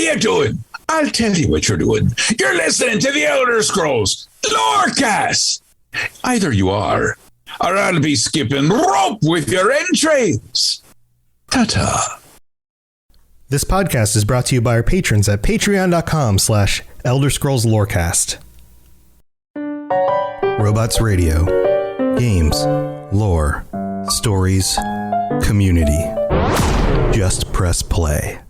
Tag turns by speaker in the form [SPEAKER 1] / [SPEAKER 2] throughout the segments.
[SPEAKER 1] you doing? I'll tell you what you're doing. You're listening to the Elder Scrolls Lorecast. Either you are, or I'll be skipping rope with your entrails. Ta-ta.
[SPEAKER 2] This podcast is brought to you by our patrons at patreon.com/Elder Scrolls Lorecast. Robots Radio. Games. Lore. Stories. Community. Just press play.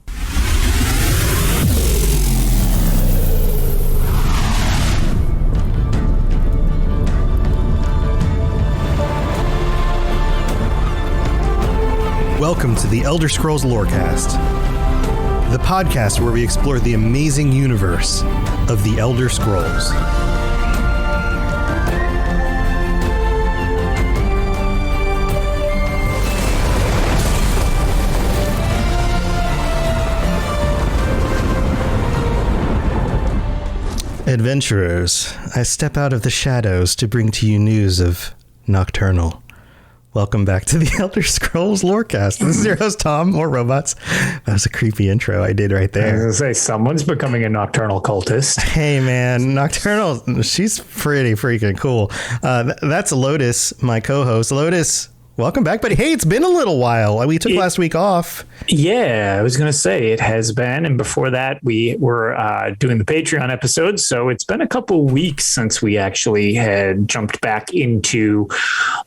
[SPEAKER 2] Welcome to the Elder Scrolls Lorecast, the podcast where we explore the amazing universe of the Elder Scrolls. Adventurers, I step out of the shadows to bring to you news of Nocturnal. Welcome back to the Elder Scrolls Lorecast. This is your host, Tom, more robots. That was a creepy intro I did right there.
[SPEAKER 3] I was going to say, someone's becoming a Nocturnal cultist.
[SPEAKER 2] Hey, man, Nocturnal, she's pretty freaking cool. That's Lotus, my co-host. Lotus, welcome back, buddy. Hey, it's been a little while. We took last week off.
[SPEAKER 3] Yeah, I was going to say it has been. And before that, we were doing the Patreon episode. So it's been a couple weeks since we actually had jumped back into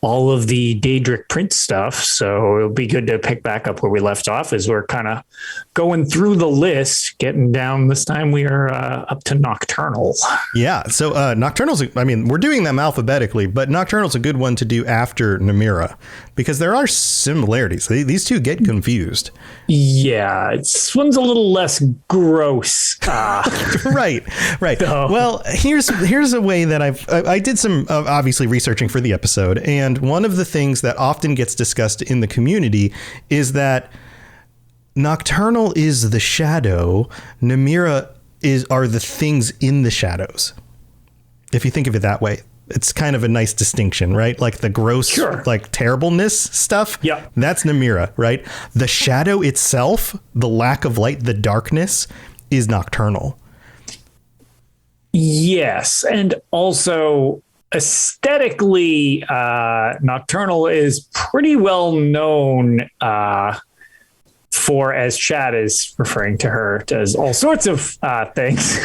[SPEAKER 3] all of the Daedric print stuff. So it'll be good to pick back up where we left off as we're kind of going through the list, getting down. This time we are up to Nocturnal.
[SPEAKER 2] Yeah. So Nocturnal's, I mean, we're doing them alphabetically, but Nocturnal's a good one to do after Namira because there are similarities. These two get confused.
[SPEAKER 3] Yeah, this one's a little less gross.
[SPEAKER 2] Right.
[SPEAKER 3] Oh.
[SPEAKER 2] Well, here's a way that I did some obviously researching for the episode, and one of the things that often gets discussed in the community is that Nocturnal is the shadow, Namira are the things in the shadows. If you think of it that way. It's kind of a nice distinction, right? Like the gross,
[SPEAKER 3] sure,
[SPEAKER 2] like terribleness stuff.
[SPEAKER 3] Yeah.
[SPEAKER 2] That's Namira, right? The shadow itself, the lack of light, the darkness is Nocturnal.
[SPEAKER 3] Yes. And also aesthetically, Nocturnal is pretty well known for, as Chad is referring to her, does all sorts of things.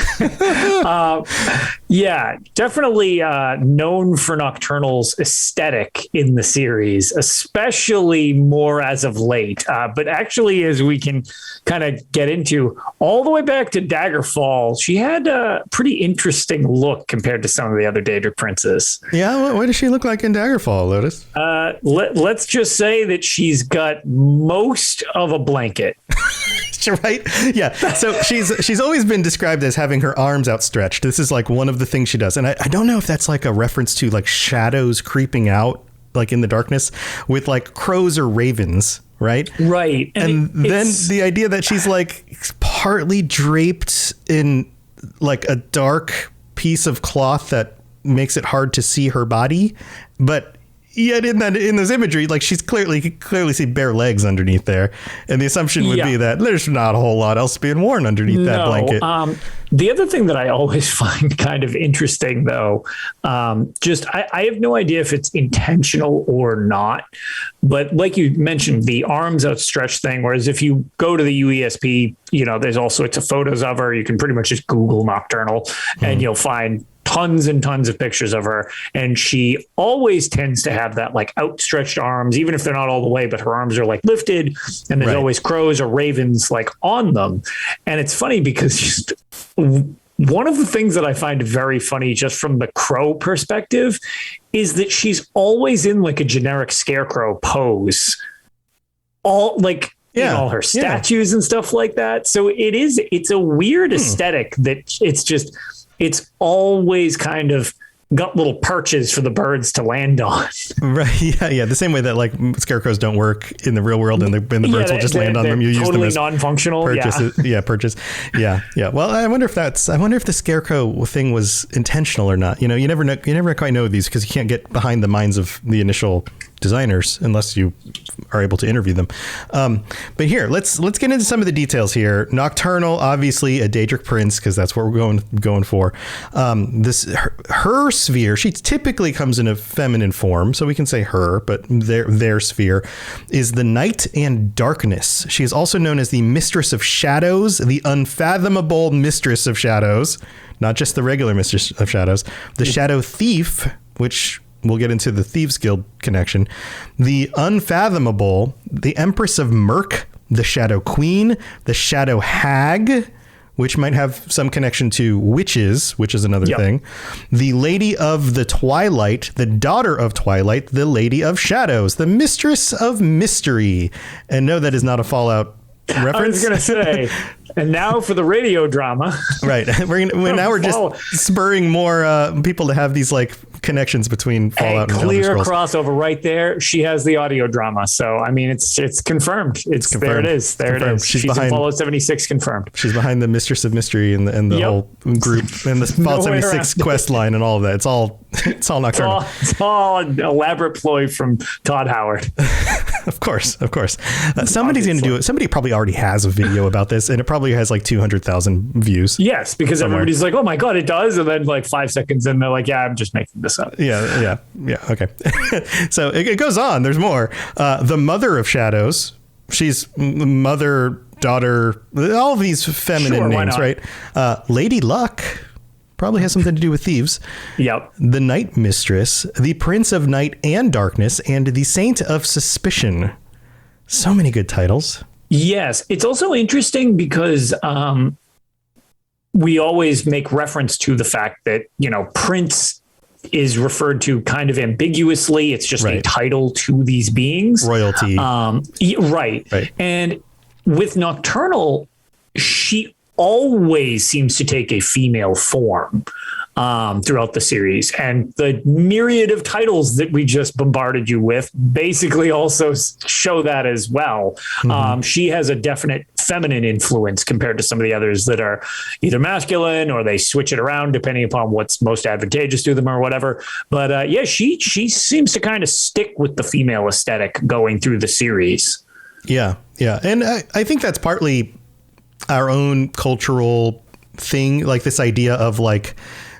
[SPEAKER 3] Yeah, definitely known for Nocturnal's aesthetic in the series, especially more as of late. But actually, as we can kind of get into, all the way back to Daggerfall, she had a pretty interesting look compared to some of the other Daedric princes.
[SPEAKER 2] Yeah, what does she look like in Daggerfall, Lotus?
[SPEAKER 3] Let's just say that she's got most of a blanket.
[SPEAKER 2] Right? Yeah. So she's always been described as having her arms outstretched. This is like one of the things she does. And I don't know if that's like a reference to like shadows creeping out like in the darkness with like crows or ravens. Right.
[SPEAKER 3] Right.
[SPEAKER 2] And then the idea that she's like partly draped in like a dark piece of cloth that makes it hard to see her body. But yet in this imagery, like she's clearly see bare legs underneath there. And the assumption would be that there's not a whole lot else being worn underneath that blanket.
[SPEAKER 3] The other thing that I always find kind of interesting, though, I have no idea if it's intentional or not. But like you mentioned, the arms outstretched thing, whereas if you go to the UESP, there's all sorts of photos of her. You can pretty much just Google Nocturnal and you'll find tons and tons of pictures of her, and she always tends to have that like outstretched arms, even if they're not all the way, but her arms are like lifted, and there's always crows or ravens like on them. And it's funny because one of the things that I find very funny just from the crow perspective is that she's always in like a generic scarecrow pose, all like all her statues and stuff like that. So it's a weird aesthetic that it's always kind of got little perches for the birds to land on.
[SPEAKER 2] Right. Yeah. The same way that like scarecrows don't work in the real world and the birds will just land on them. You use them as
[SPEAKER 3] non-functional.
[SPEAKER 2] Purchase. Yeah. Well, I wonder if the scarecrow thing was intentional or not. You never quite know these because you can't get behind the minds of the initial designers unless you are able to interview them. But here, let's get into some of the details here. Nocturnal, obviously a Daedric prince, because that's what we're going for. Her sphere, she typically comes in a feminine form, so we can say her, but their sphere is the night and darkness. She is also known as the mistress of shadows, the unfathomable mistress of shadows, not just the regular mistress of shadows, the shadow thief, which we'll get into the Thieves Guild connection, the unfathomable, the Empress of Murk, the Shadow Queen, the Shadow Hag, which might have some connection to witches, which is another thing, the Lady of the Twilight, the Daughter of Twilight, the Lady of Shadows, the Mistress of Mystery. And no, that is not a Fallout reference.
[SPEAKER 3] I was going to say, and now for the radio drama.
[SPEAKER 2] Right. We're just spurring more people to have these like connections between Fallout and Elder Scrolls.
[SPEAKER 3] Clear crossover right there. She has the audio drama. So, I mean, it's confirmed. It's confirmed. There it is. There confirmed. It is. She's behind Fallout 76 confirmed. She's behind the Mistress of Mystery and the whole group and the Fallout 76 quest line and all of that. It's all Nocturnal. It's all an elaborate ploy from Todd Howard.
[SPEAKER 2] Of course. Somebody's going to do it. Somebody probably already has a video about this, and it probably has like 200,000 views.
[SPEAKER 3] Yes, because somewhere. Everybody's like, oh my God, it does. And then like 5 seconds in, they're like, yeah, I'm just making this up.
[SPEAKER 2] Yeah. Okay. So it goes on. There's more. The Mother of Shadows. She's mother, daughter, all of these feminine names, right? Lady Luck. Probably has something to do with thieves.
[SPEAKER 3] Yep.
[SPEAKER 2] The Night Mistress, the Prince of Night and Darkness, and the Saint of Suspicion. So many good titles.
[SPEAKER 3] Yes. It's also interesting because we always make reference to the fact that, Prince is referred to kind of ambiguously. It's just a title to these beings.
[SPEAKER 2] Royalty.
[SPEAKER 3] Right. And with Nocturnal, she always seems to take a female form throughout the series, and the myriad of titles that we just bombarded you with basically also show that as well. She has a definite feminine influence compared to some of the others that are either masculine or they switch it around depending upon what's most advantageous to them or whatever. But she seems to kind of stick with the female aesthetic going through the series.
[SPEAKER 2] Yeah. And I think that's partly our own cultural thing, like this idea of like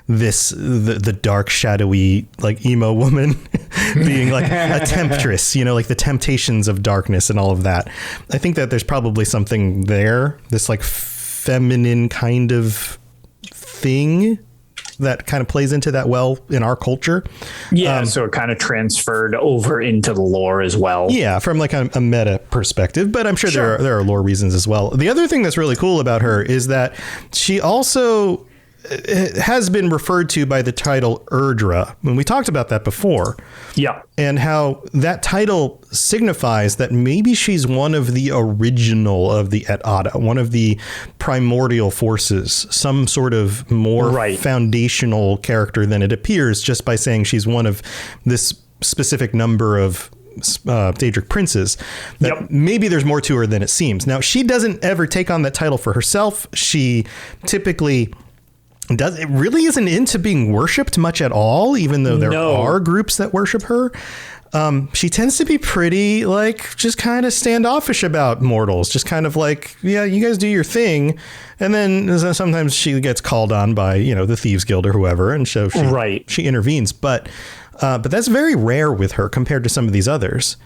[SPEAKER 2] the dark, shadowy, like emo woman being like a temptress, like the temptations of darkness and all of that. I think that there's probably something there, this like feminine kind of thing that kind of plays into that well in our culture.
[SPEAKER 3] Yeah, so it kind of transferred over into the lore as well.
[SPEAKER 2] Yeah, from like a meta perspective, but I'm sure there are lore reasons as well. The other thing that's really cool about her is that she also has been referred to by the title Erdra. When we talked about that before.
[SPEAKER 3] Yeah.
[SPEAKER 2] And how that title signifies that maybe she's one of the original of the Et Ada, one of the primordial forces, some sort of more foundational character than it appears just by saying she's one of this specific number of Daedric princes. That maybe there's more to her than it seems. Now, she doesn't ever take on that title for herself. She typically it really isn't into being worshipped much at all, even though there are groups that worship her. She tends to be pretty like just kind of standoffish about mortals, just kind of like, yeah, you guys do your thing. And then sometimes she gets called on by, the Thieves Guild or whoever. And so she intervenes. But that's very rare with her compared to some of these others.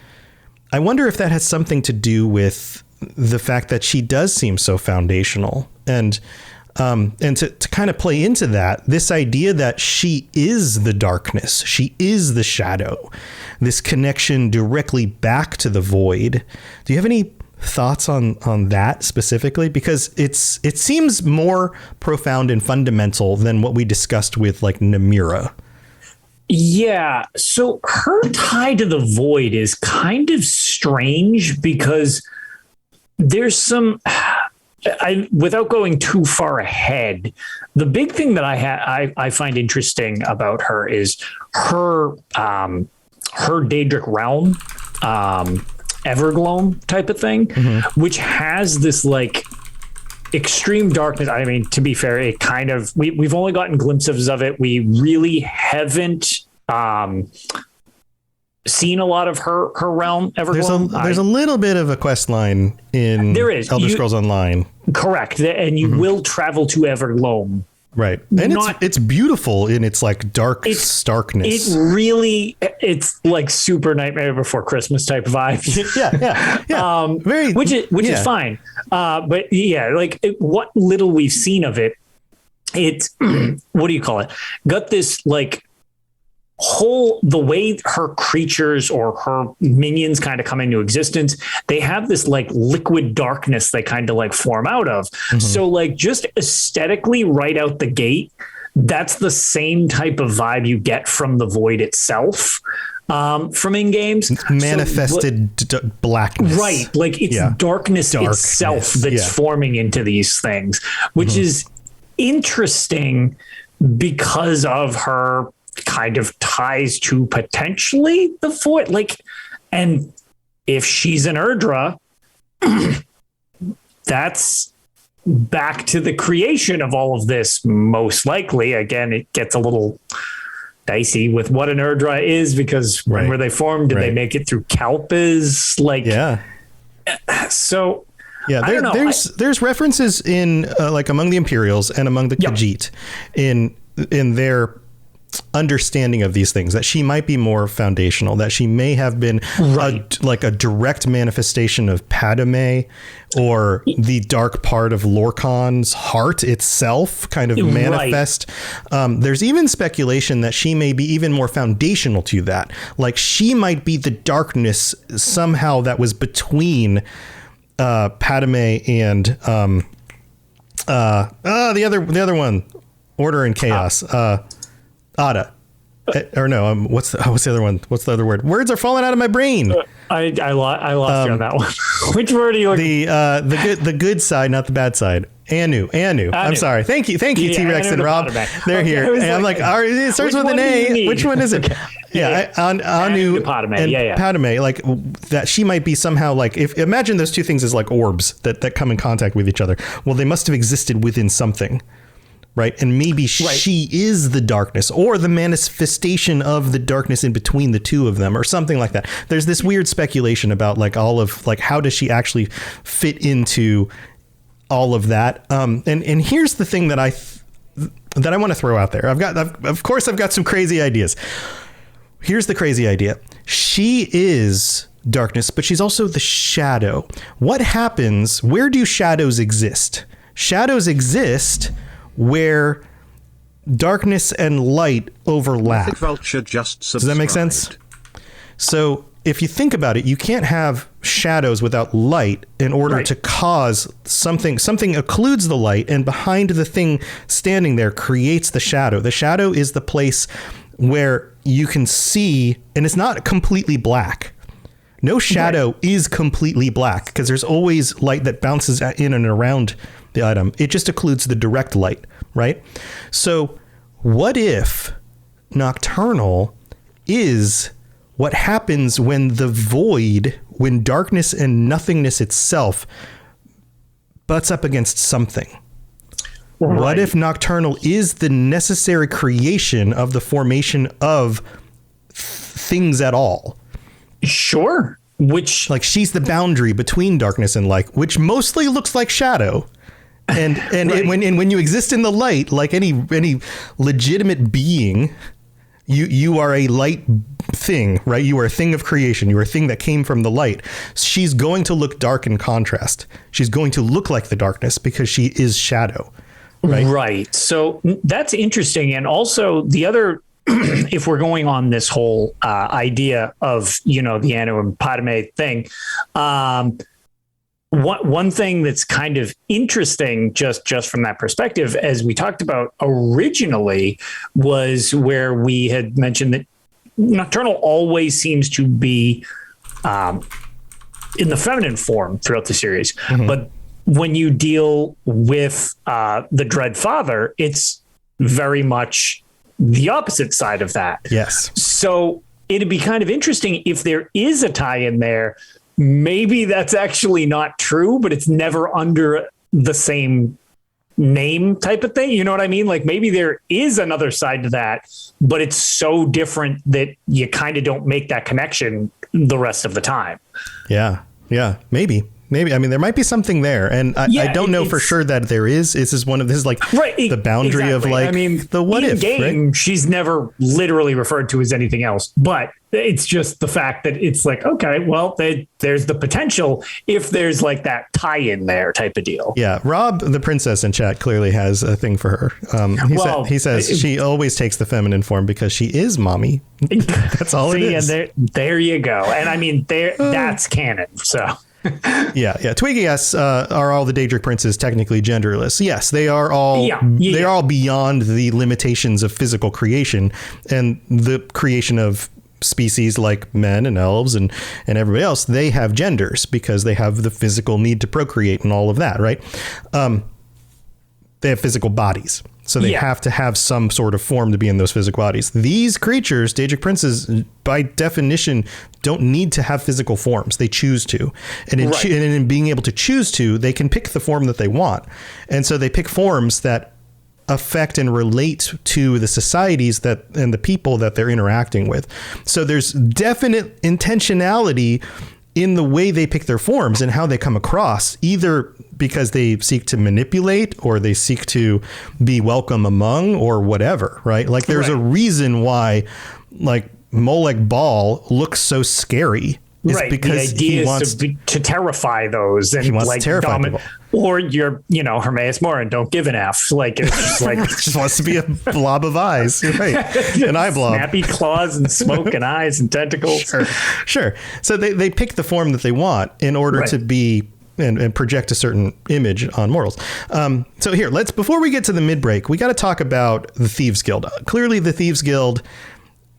[SPEAKER 2] I wonder if that has something to do with the fact that she does seem so foundational and to kind of play into that, this idea that she is the darkness, she is the shadow, this connection directly back to the void. Do you have any thoughts on that specifically? Because it seems more profound and fundamental than what we discussed with like Namira.
[SPEAKER 3] Yeah. So her tie to the void is kind of strange because there's some... without going too far ahead, the big thing that I find interesting about her is her Daedric realm, Evergloam type of thing, which has this like extreme darkness. I mean, to be fair, it kind of we've only gotten glimpses of it. We really haven't seen a lot of her realm, Everglow.
[SPEAKER 2] There's a little bit of a quest line in Elder Scrolls Online.
[SPEAKER 3] Correct. And you will travel to Everglow.
[SPEAKER 2] Right. And it's beautiful in its like starkness.
[SPEAKER 3] It's like super Nightmare Before Christmas type vibe.
[SPEAKER 2] yeah.
[SPEAKER 3] Which is fine. But yeah, like what little we've seen of it, it's what do you call it? Got this like the way her creatures or her minions kind of come into existence, they have this like liquid darkness they kind of like form out of. So like just aesthetically right out the gate, that's the same type of vibe you get from the Void itself. From in games,
[SPEAKER 2] manifested blackness,
[SPEAKER 3] right? Like it's darkness itself that's forming into these things, which is interesting because of her kind of ties to potentially the Void. Like, and if she's an Erdra, that's back to the creation of all of this, most likely. Again, it gets a little dicey with what an Erdra is, because when were they formed? Did they make it through Kalpas? Like, so
[SPEAKER 2] yeah, there's references in like among the Imperials and among the Khajiit in their understanding of these things, that she might be more foundational, that she may have been like a direct manifestation of Padme, or the dark part of Lorkhan's heart itself kind of manifest. There's even speculation that she may be even more foundational to that. Like she might be the darkness somehow that was between Padme and the other one, Order and Chaos. Ada. Or no, what's the other one? What's the other word? Words are falling out of my brain.
[SPEAKER 3] I lost you on that one. Which word are you looking?
[SPEAKER 2] The good side, not the bad side. Anu. I'm sorry. Thank you, T-Rex and Rob. They're here. And I'm like, it starts with an A. Which one is it? Anu
[SPEAKER 3] Padme.
[SPEAKER 2] And Padme, like that she might be somehow like, if imagine those two things as like orbs that come in contact with each other. Well, they must have existed within something. Right. And maybe she is the darkness, or the manifestation of the darkness in between the two of them, or something like that. There's this weird speculation about like all of like, how does she actually fit into all of that? And here's the thing that I want to throw out there. I've got some crazy ideas. Here's the crazy idea. She is darkness, but she's also the shadow. What happens? Where do shadows exist? Shadows exist where darkness and light overlap.
[SPEAKER 4] Vulture just subscribed.
[SPEAKER 2] Does that make sense? So if you think about it, you can't have shadows without light in order to cause something. Something occludes the light, and behind the thing standing there creates the shadow. The shadow is the place where you can see, and it's not completely black. No shadow is completely black, because there's always light that bounces in and around the item. It just occludes the direct light, right? So what if Nocturnal is what happens when the void, when darkness and nothingness itself butts up against something? What if Nocturnal is the necessary creation of the formation of things at all?
[SPEAKER 3] Sure. Which,
[SPEAKER 2] like, she's the boundary between darkness and light, which mostly looks like shadow. And when you exist in the light, like any legitimate being, you are a light thing, right? You are a thing of creation. You are a thing that came from the light. She's going to look dark in contrast. She's going to look like the darkness because she is shadow. Right. So that's interesting. And also the other, if we're going on this whole idea of, the Anu and Padme thing, one thing that's kind of interesting just from that perspective, as we talked about originally, was where we had mentioned that Nocturnal always seems to be in the feminine form throughout the series. Mm-hmm. But when you deal with the Dread Father, it's very much the opposite side of that. Yes.
[SPEAKER 3] So it'd be kind of interesting if there is a tie in there. Maybe that's actually not true, but it's never under the same name type of thing. You know what I mean? Like maybe there is another side to that, but it's so different that you kind of don't make that connection the rest of the time.
[SPEAKER 2] Yeah. Yeah. Maybe. I mean, there might be something there, and I don't know for sure that there is. This is like the boundary of like, I mean, the what if
[SPEAKER 3] game.
[SPEAKER 2] Right?
[SPEAKER 3] She's never literally referred to as anything else, but it's just the fact that it's like, okay, well, there's the potential if there's like that tie-in there type of deal.
[SPEAKER 2] Yeah, Rob, the princess in chat, clearly has a thing for her. He says she always takes the feminine form because she is mommy. That's all it is.
[SPEAKER 3] And there you go. And I mean, that's canon. So.
[SPEAKER 2] Yeah. Twiggy asks, are all the Daedric princes technically genderless? Yes, they are all. They are all beyond the limitations of physical creation and the creation of species like men and elves and everybody else. They have genders because they have the physical need to procreate and all of that, right? They have physical bodies. So they have to have some sort of form to be in those physical bodies. These creatures, Daedric princes, by definition, don't need to have physical forms. They choose to. And in being able to choose to, they can pick the form that they want. And so they pick forms that affect and relate to the societies and the people that they're interacting with. So there's definite intentionality in the way they pick their forms and how they come across, either because they seek to manipulate or they seek to be welcome among or whatever, right? Like there's a reason why like Molech Ball looks so scary.
[SPEAKER 3] Right.
[SPEAKER 2] Because
[SPEAKER 3] the idea is to terrify those and like dominate. Or you're, Hermaeus Morin, don't give an F. Like it's just like
[SPEAKER 2] just wants to be a blob of eyes, right? An eye blob,
[SPEAKER 3] snappy claws and smoke and eyes and tentacles.
[SPEAKER 2] Sure. So they pick the form that they want in order to be and project a certain image on mortals. So here, before we get to the mid break, we got to talk about the Thieves Guild. Clearly, the Thieves Guild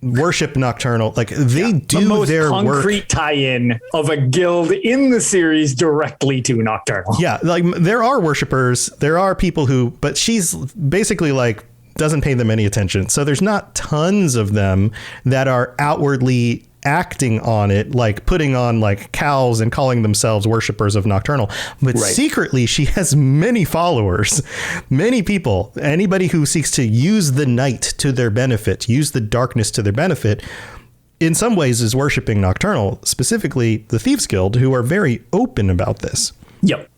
[SPEAKER 2] worship Nocturnal, like they do
[SPEAKER 3] the most
[SPEAKER 2] their
[SPEAKER 3] concrete
[SPEAKER 2] work.
[SPEAKER 3] Tie-in of a guild in the series directly to Nocturnal.
[SPEAKER 2] Yeah, like there are worshipers, there are people who, but she's basically like doesn't pay them any attention. So there's not tons of them that are outwardly acting on it, like putting on like cows and calling themselves worshipers of Nocturnal. But secretly, she has many followers, many people, anybody who seeks to use the night to their benefit, use the darkness to their benefit, in some ways is worshiping Nocturnal, specifically the Thieves Guild, who are very open about this.
[SPEAKER 3] Yep.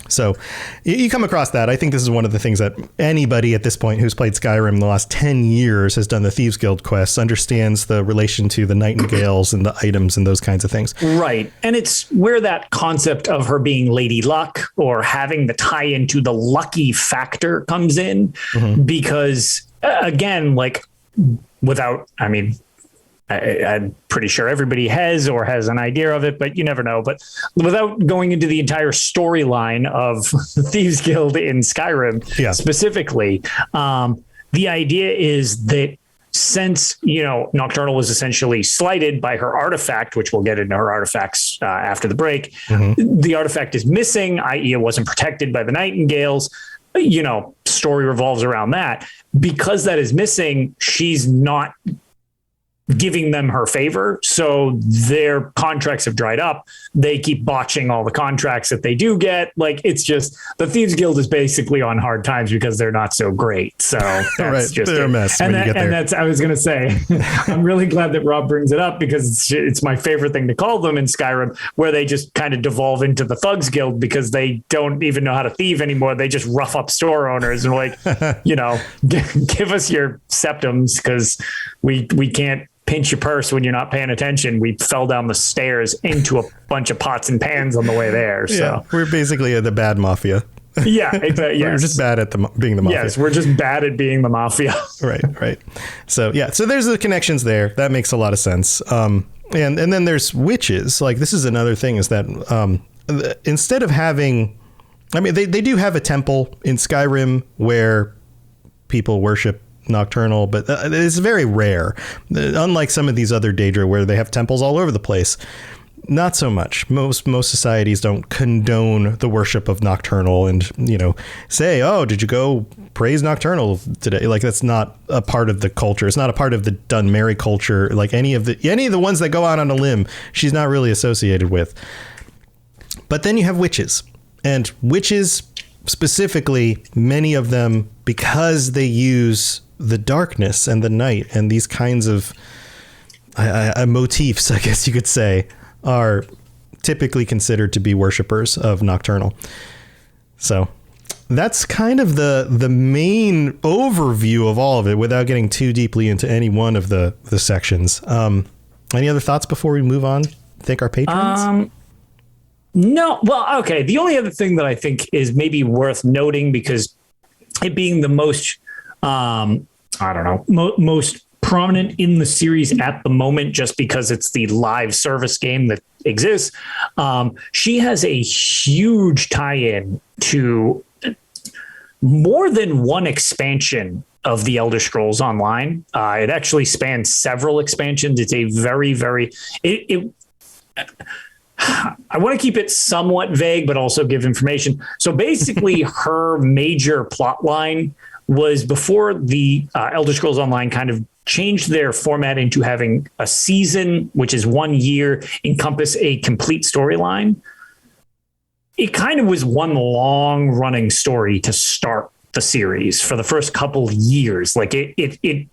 [SPEAKER 2] So you come across that. I think this is one of the things that anybody at this point who's played Skyrim in the last 10 years has done the Thieves Guild quests, understands the relation to the nightingales and the items and those kinds of things.
[SPEAKER 3] Right. And it's where that concept of her being Lady Luck or having the tie into the lucky factor comes in. Because again, like I'm pretty sure everybody has an idea of it, but you never know. But without going into the entire storyline of the Thieves Guild in Skyrim specifically, the idea is that since, Nocturnal was essentially slighted by her artifact, which we'll get into her artifacts after the break, the artifact is missing, i.e. it wasn't protected by the nightingales. Story revolves around that. Because that is missing, she's not giving them her favor. So their contracts have dried up. They keep botching all the contracts that they do get. Like it's just the Thieves Guild is basically on hard times because they're not so great. So that's just
[SPEAKER 2] they're a mess.
[SPEAKER 3] And that's, I was going to say, I'm really glad that Rob brings it up because it's my favorite thing to call them in Skyrim, where they just kind of devolve into the Thugs Guild because they don't even know how to thieve anymore. They just rough up store owners and like, give us your septums because we can't pinch your purse when you're not paying attention. We fell down the stairs into a bunch of pots and pans on the way there. So
[SPEAKER 2] yeah, we're basically the bad mafia.
[SPEAKER 3] Yeah, exactly.
[SPEAKER 2] We're just bad at being the mafia.
[SPEAKER 3] Yes, we're just bad at being the mafia.
[SPEAKER 2] Right. So there's the connections there. That makes a lot of sense. And then there's witches. Like this is another thing is that instead of having, they do have a temple in Skyrim where people worship Nocturnal, but it's very rare. Unlike some of these other Daedra where they have temples all over the place, not so much. Most societies don't condone the worship of Nocturnal and say, oh, did you go praise Nocturnal today? Like that's not a part of the culture. It's not a part of the Dunmerry culture. Like any of the ones that go out on a limb, she's not really associated with. But then you have witches, and witches specifically, many of them, because they use the darkness and the night and these kinds of motifs, I guess you could say, are typically considered to be worshippers of Nocturnal. So that's kind of the main overview of all of it without getting too deeply into any one of the sections. Any other thoughts before we move on? Thank our patrons?
[SPEAKER 3] No. Well, okay. The only other thing that I think is maybe worth noting, because it being the most, most prominent in the series at the moment, just because it's the live service game that exists, she has a huge tie-in to more than one expansion of the Elder Scrolls Online. It actually spans several expansions. It's a very, very, I want to keep it somewhat vague, but also give information. So basically her major plot line was before the Elder Scrolls Online kind of changed their format into having a season, which is 1 year, encompass a complete storyline. It kind of was one long running story to start the series for the first couple of years. Like it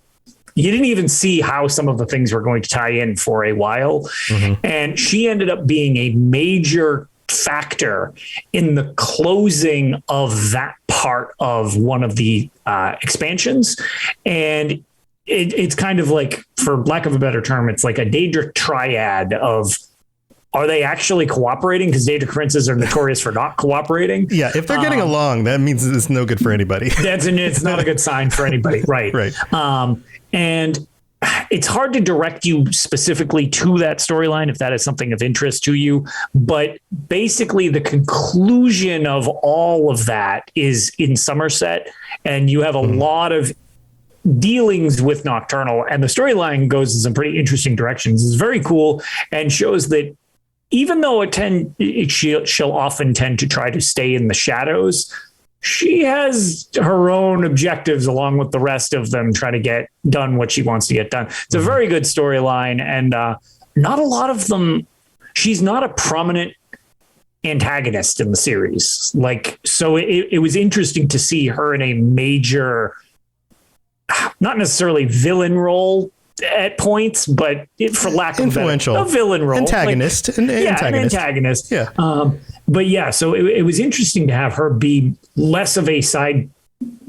[SPEAKER 3] you didn't even see how some of the things were going to tie in for a while. Mm-hmm. And she ended up being a major factor in the closing of that part of one of the expansions. And it's kind of like, for lack of a better term, it's like a Daedric triad of, are they actually cooperating? Because Daedric princes are notorious for not cooperating.
[SPEAKER 2] Yeah, if they're getting along, that means it's no good for anybody.
[SPEAKER 3] It's not a good sign for anybody. Right.
[SPEAKER 2] Right.
[SPEAKER 3] And it's hard to direct you specifically to that storyline if that is something of interest to you. But basically, the conclusion of all of that is in Somerset, and you have a lot of dealings with Nocturnal, and the storyline goes in some pretty interesting directions. It's very cool and shows that even though she'll often tend to try to stay in the shadows, she has her own objectives along with the rest of them, try to get done what she wants to get done. It's a very good storyline, and not a lot of them. She's not a prominent antagonist in the series. So it was interesting to see her in a major, not necessarily villain role at points, but for lack of
[SPEAKER 2] influential,
[SPEAKER 3] a villain role,
[SPEAKER 2] antagonist,
[SPEAKER 3] an antagonist.
[SPEAKER 2] Yeah.
[SPEAKER 3] But yeah, so it was interesting to have her be less of a side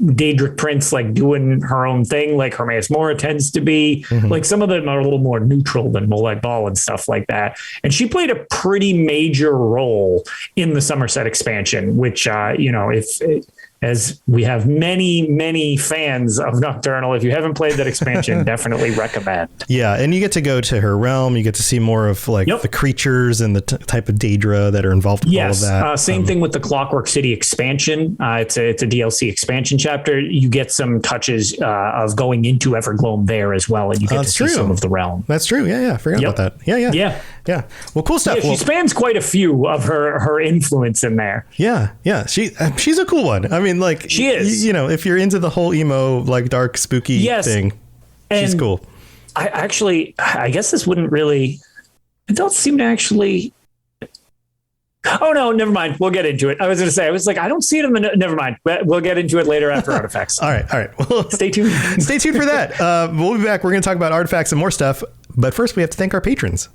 [SPEAKER 3] Daedric prince, like doing her own thing, like Hermaeus Mora tends to be. Mm-hmm. Like some of them are a little more neutral than Molag Bal and stuff like that. And she played a pretty major role in the Somerset expansion, which, as we have many fans of Nocturnal, if you haven't played that expansion, definitely recommend.
[SPEAKER 2] Yeah, and you get to go to her realm. You get to see more of the creatures and the type of Daedra that are involved with all of that.
[SPEAKER 3] Same thing with the Clockwork City expansion. It's a DLC expansion chapter. You get some touches of going into Evergloam there as well, and you get to see some of the realm.
[SPEAKER 2] That's true. Yeah. I forgot about that. Yeah. Well, cool stuff.
[SPEAKER 3] Yeah, she spans quite a few of her influence in there.
[SPEAKER 2] Yeah. She's a cool one. I mean,
[SPEAKER 3] she is.
[SPEAKER 2] If you're into the whole emo, dark, spooky thing, she's cool.
[SPEAKER 3] I guess this wouldn't really. I don't seem to actually. Oh no, never mind. We'll get into it. I was going to say, I don't see it in the. Never mind. We'll get into it later after artifacts.
[SPEAKER 2] All right. Well,
[SPEAKER 3] stay tuned.
[SPEAKER 2] Stay tuned for that. We'll be back. We're going to talk about artifacts and more stuff. But first, we have to thank our patrons.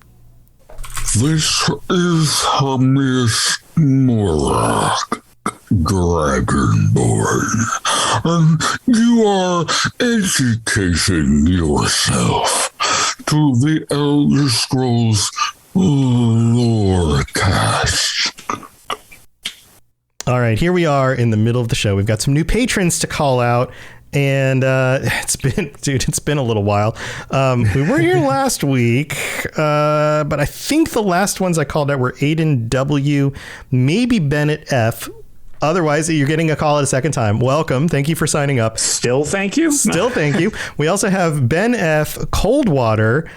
[SPEAKER 1] This is Hermaeus Mora, Dragonborn, and you are educating yourself to the Elder Scrolls Lorecast.
[SPEAKER 2] All right, here we are in the middle of the show. We've got some new patrons to call out. And it's been a little while. We weren't here last week, but I think the last ones I called out were Aiden W, maybe Bennett F. Otherwise, you're getting a call at a second time. Welcome. Thank you for signing up.
[SPEAKER 3] Still thank you.
[SPEAKER 2] We also have Ben F, Coldwater,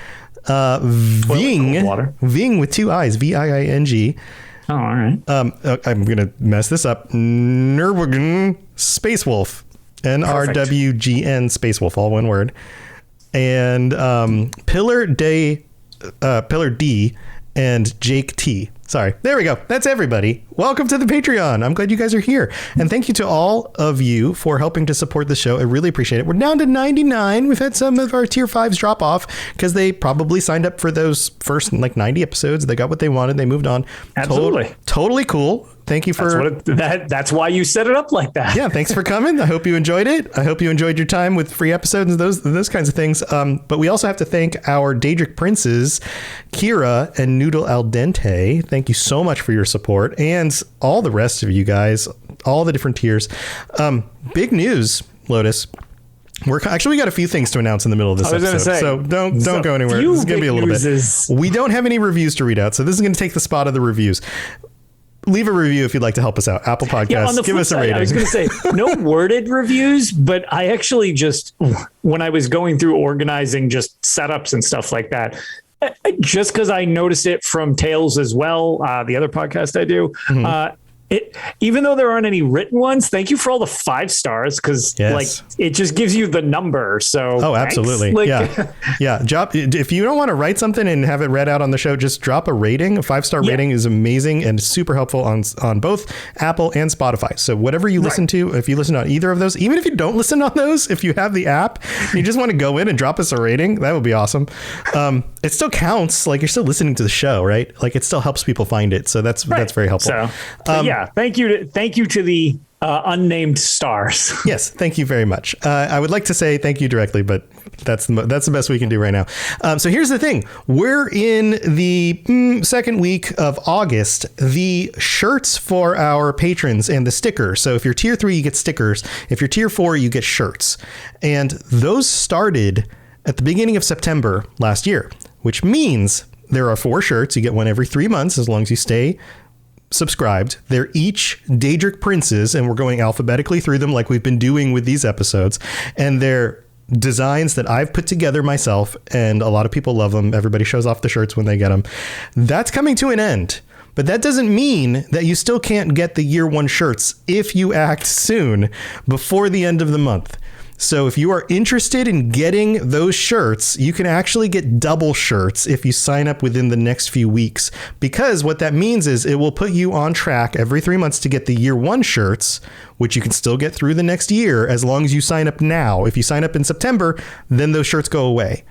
[SPEAKER 2] Ving with two I's, Viing.
[SPEAKER 3] Oh, all right.
[SPEAKER 2] I'm going to mess this up. Nurwgen Space Wolf. NRWGN Space Wolf, all one word. And Pillar D and Jake T. Sorry. There we go. That's everybody. Welcome to the Patreon. I'm glad you guys are here. And thank you to all of you for helping to support the show. I really appreciate it. We're down to 99. We've had some of our tier 5s drop off because they probably signed up for those first 90 episodes. They got what they wanted. They moved on.
[SPEAKER 3] Absolutely.
[SPEAKER 2] Totally cool. Thank you for
[SPEAKER 3] that's why you set it up like that.
[SPEAKER 2] Yeah, thanks for coming. I hope you enjoyed it. I hope you enjoyed your time with free episodes and those kinds of things. But we also have to thank our Daedric princes, Kira and Noodle Al Dente. Thank you so much for your support, and all the rest of you guys, all the different tiers. Big news, Lotus. We got a few things to announce in the middle of this episode, so don't go anywhere. This is going to be a little bit. We don't have any reviews to read out, so this is going to take the spot of the reviews. Leave a review if you'd like to help us out. Apple Podcasts, give us a rating.
[SPEAKER 3] I was going to say, no worded reviews, but I actually just, when I was going through organizing just setups and stuff like that, just because I noticed it from Tales as well, the other podcast I do, even though there aren't any written ones, thank you for all the 5 stars, because it just gives you the number. So
[SPEAKER 2] absolutely. Yeah. If you don't want to write something and have it read out on the show, just drop a rating. A 5-star rating is amazing and super helpful on both Apple and Spotify. So whatever you listen to, if you listen on either of those, even if you don't listen on those, if you have the app, you just want to go in and drop us a rating, that would be awesome. It still counts. Like, you're still listening to the show, right? Like, it still helps people find it. So that's very helpful.
[SPEAKER 3] So thank you to the unnamed stars.
[SPEAKER 2] Yes, thank you very much. I would like to say thank you directly, but that's the best we can do right now. So here's the thing. We're in the second week of August. The shirts for our patrons and the stickers. So if you're tier 3, you get stickers. If you're tier 4, you get shirts. And those started at the beginning of September last year, which means there are 4 shirts. You get one every 3 months as long as you stay subscribed. They're each Daedric princes, and we're going alphabetically through them like we've been doing with these episodes. And they're designs that I've put together myself, and a lot of people love them. Everybody shows off the shirts when they get them. That's coming to an end. But that doesn't mean that you still can't get the year 1 shirts if you act soon before the end of the month. So if you are interested in getting those shirts, you can actually get double shirts if you sign up within the next few weeks, because what that means is it will put you on track every 3 months to get the year 1 shirts, which you can still get through the next year as long as you sign up now. If you sign up in September, then those shirts go away.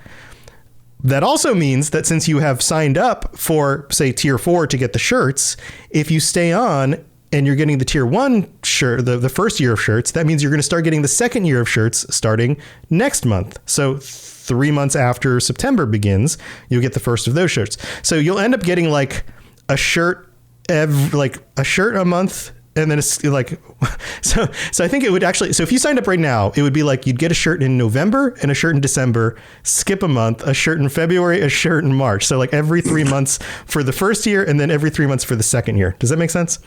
[SPEAKER 2] That also means that since you have signed up for, say, tier 4 to get the shirts, if you stay on and you're getting the tier 1 shirt, the first year of shirts, that means you're going to start getting the second year of shirts starting next month. So 3 months after September begins, you'll get the first of those shirts. So you'll end up getting like a shirt a month. And then it's like, so I think it would actually, so if you signed up right now, it would be like you'd get a shirt in November and a shirt in December, skip a month, a shirt in February, a shirt in March. So like every 3 months for the first year, and then every 3 months for the second year. Does that make sense?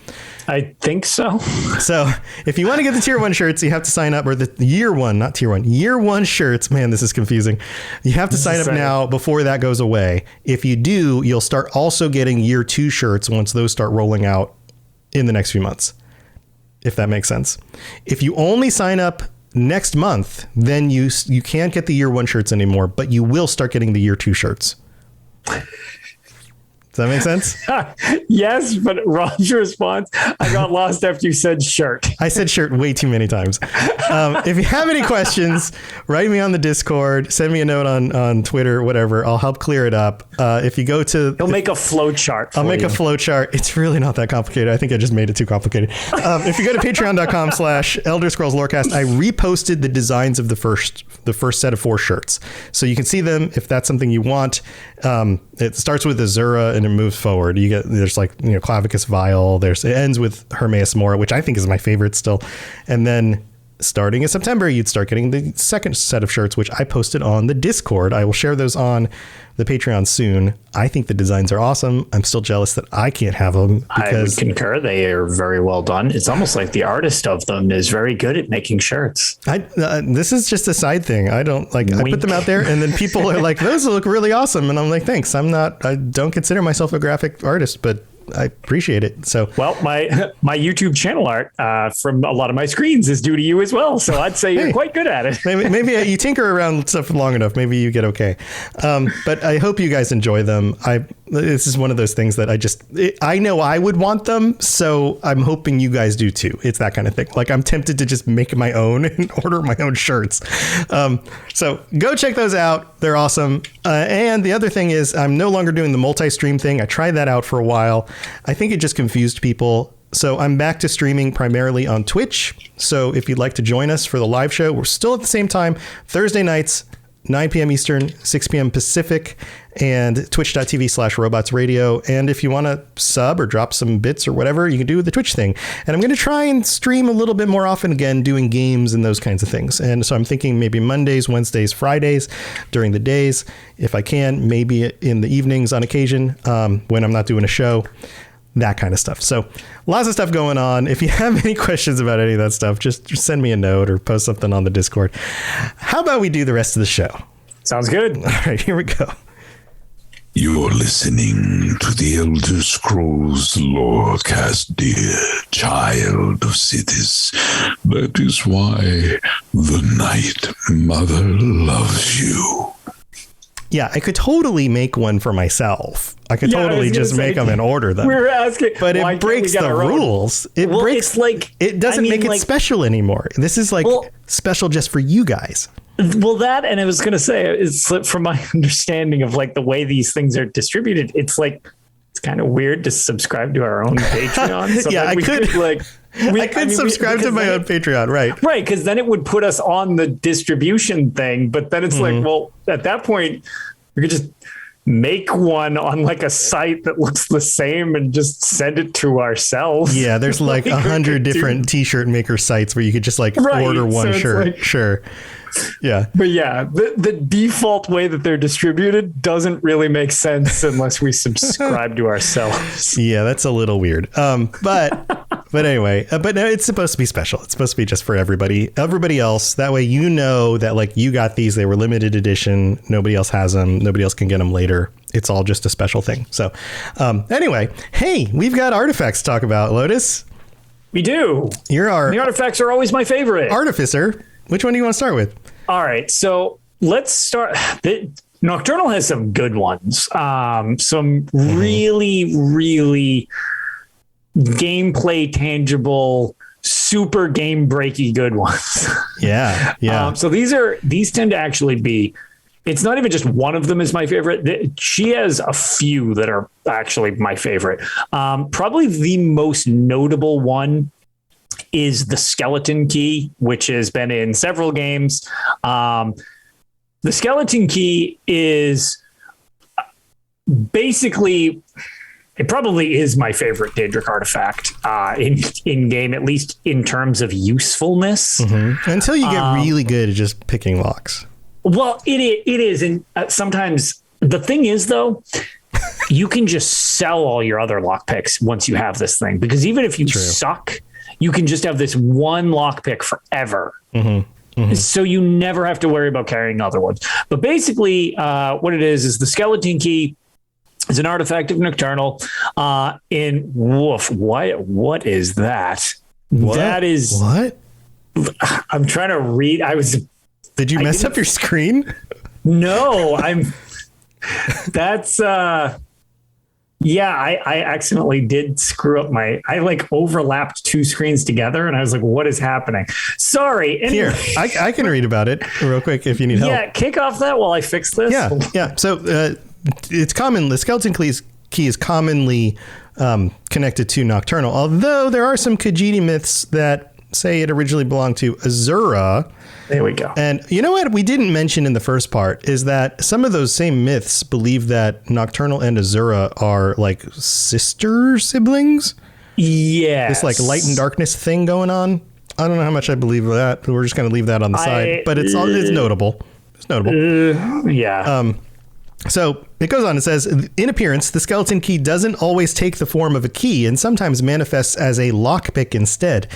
[SPEAKER 3] I think so.
[SPEAKER 2] So if you want to get the tier 1 shirts, you have to sign up, or the year 1, not tier 1, year 1 shirts. Man, this is confusing. You have to sign up now before that goes away. If you do, you'll start also getting year 2 shirts once those start rolling out in the next few months, if that makes sense. If you only sign up next month, then you can't get the year 1 shirts anymore, but you will start getting the year 2 shirts. Does that make sense?
[SPEAKER 3] Yes, but Rob's response, I got lost after you said shirt.
[SPEAKER 2] I said shirt way too many times. If you have any questions, write me on the Discord, send me a note on Twitter, whatever. I'll help clear it up. If you go to...
[SPEAKER 3] He'll make a flow chart.
[SPEAKER 2] I'll make a flow chart. It's really not that complicated. I think I just made it too complicated. If you go to patreon.com/Elder Scrolls Lorecast, I reposted the designs of the first set of 4 shirts. So you can see them if that's something you want. It starts with Azura and it moves forward. There's like, Clavicus Vial. It ends with Hermaeus Mora, which I think is my favorite still. And then starting in September, you'd start getting the second set of shirts, which I posted on the Discord. I will share those on the Patreon soon. I think the designs are awesome. I'm still jealous that I can't have them.
[SPEAKER 3] I would concur. They are very well done. It's almost like the artist of them is very good at making shirts.
[SPEAKER 2] This is just a side thing. I don't like, I put them out there and then people are like, those look really awesome. And I'm like, thanks. I don't consider myself a graphic artist, but I appreciate it. So,
[SPEAKER 3] well, my YouTube channel art from a lot of my screens is due to you as well. So I'd say you're quite good at it.
[SPEAKER 2] maybe you tinker around stuff long enough. Maybe you get okay. But I hope you guys enjoy them. This is one of those things that I know I would want them, so I'm hoping you guys do too. It's that kind of thing. Like, I'm tempted to just make my own and order my own shirts. So go check those out. They're awesome. And the other thing is, I'm no longer doing the multi-stream thing. I tried that out for a while. I think it just confused people. So I'm back to streaming primarily on Twitch. So if you'd like to join us for the live show, we're still at the same time, Thursday nights, 9 p.m. Eastern, 6 p.m. Pacific, and twitch.tv/robotsradio. And if you want to sub or drop some bits or whatever, you can do the Twitch thing. And I'm going to try and stream a little bit more often again, doing games and those kinds of things. And so I'm thinking maybe Mondays, Wednesdays, Fridays during the days, if I can, maybe in the evenings on occasion when I'm not doing a show. That kind of stuff. So lots of stuff going on. If you have any questions about any of that stuff, just send me a note or post something on the Discord. How about we do the rest of the show?
[SPEAKER 3] Sounds good. All
[SPEAKER 2] right, here we go.
[SPEAKER 1] You're listening to the Elder Scrolls Lorecast, dear child of cities. That is why the Night Mother loves you.
[SPEAKER 2] Yeah, I could totally make one for myself. I could totally just make them and order them.
[SPEAKER 3] We were asking,
[SPEAKER 2] but it breaks the rules. It breaks, like, it doesn't make it special anymore. This is like special just for you guys.
[SPEAKER 3] Well, that, and I was going to say, it's from my understanding of like the way these things are distributed, it's like, it's kind of weird to subscribe to our own Patreon. So
[SPEAKER 2] yeah, I could subscribe to my own Patreon, right?
[SPEAKER 3] Right, because then it would put us on the distribution thing. But then it's like, well, at that point, we could just make one on like a site that looks the same and just send it to ourselves.
[SPEAKER 2] Yeah, there's like 100 different T-shirt maker sites where you could just like order one shirt. Like, sure. Yeah.
[SPEAKER 3] But yeah, the default way that they're distributed doesn't really make sense unless we subscribe to ourselves.
[SPEAKER 2] Yeah, that's a little weird. But anyway, but no, it's supposed to be special. It's supposed to be just for everybody else. That way, you know that like you got these, they were limited edition. Nobody else has them. Nobody else can get them later. It's all just a special thing. So anyway, hey, we've got artifacts to talk about, Lotus.
[SPEAKER 3] We do.
[SPEAKER 2] The
[SPEAKER 3] artifacts are always my favorite.
[SPEAKER 2] Artificer. Which one do you want to start with?
[SPEAKER 3] All right. So let's start. Nocturnal has some good ones. Some really, really gameplay tangible, super game breaky good ones.
[SPEAKER 2] Yeah.
[SPEAKER 3] So these tend to actually be, it's not even just one of them is my favorite. She has a few that are actually my favorite. Probably the most notable one is the skeleton key, which has been in several games. The skeleton key is basically, it probably is my favorite Daedric artifact in game, at least in terms of usefulness.
[SPEAKER 2] Mm-hmm. Until you get really good at just picking locks.
[SPEAKER 3] Well, it is. And sometimes the thing is, though, you can just sell all your other lockpicks once you have this thing, because even if you suck, you can just have this one lockpick forever. So you never have to worry about carrying other ones. But basically, what it is the skeleton key is an artifact of Nocturnal. In Woof, what is that?
[SPEAKER 2] What?
[SPEAKER 3] That is
[SPEAKER 2] what?
[SPEAKER 3] I'm trying to read.
[SPEAKER 2] Did you mess up your screen?
[SPEAKER 3] No, that's yeah, I accidentally did screw up I like overlapped two screens together and I was like, what is happening? Sorry. Anyway.
[SPEAKER 2] Here, I can read about it real quick if you need help.
[SPEAKER 3] Yeah, kick off that while I fix this.
[SPEAKER 2] Yeah. So it's common. The skeleton key is commonly connected to Nocturnal, although there are some Khajiit myths that say it originally belonged to Azura.
[SPEAKER 3] There we go.
[SPEAKER 2] And you know what we didn't mention in the first part is that some of those same myths believe that Nocturnal and Azura are like sister siblings.
[SPEAKER 3] Yeah.
[SPEAKER 2] This like light and darkness thing going on. I don't know how much I believe that. We're just going to leave that on the side, but it's notable. It's notable.
[SPEAKER 3] Yeah.
[SPEAKER 2] So it goes on. It says, in appearance, the skeleton key doesn't always take the form of a key and sometimes manifests as a lockpick instead.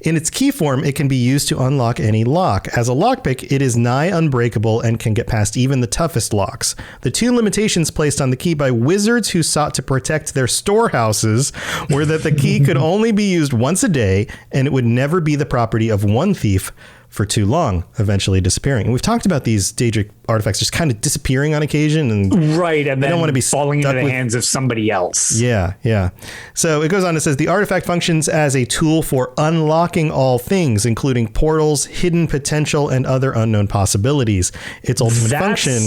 [SPEAKER 2] In its key form, it can be used to unlock any lock. As a lockpick, it is nigh unbreakable and can get past even the toughest locks. The two limitations placed on the key by wizards who sought to protect their storehouses were that the key could only be used once a day and it would never be the property of one thief for too long, eventually disappearing. And we've talked about these Daedric artifacts just kind of disappearing on occasion and
[SPEAKER 3] Right, and then
[SPEAKER 2] don't want to be
[SPEAKER 3] falling into the
[SPEAKER 2] with,
[SPEAKER 3] hands of somebody else.
[SPEAKER 2] Yeah. So it goes on, it says, the artifact functions as a tool for unlocking all things, including portals, hidden potential, and other unknown possibilities. Its ultimate function...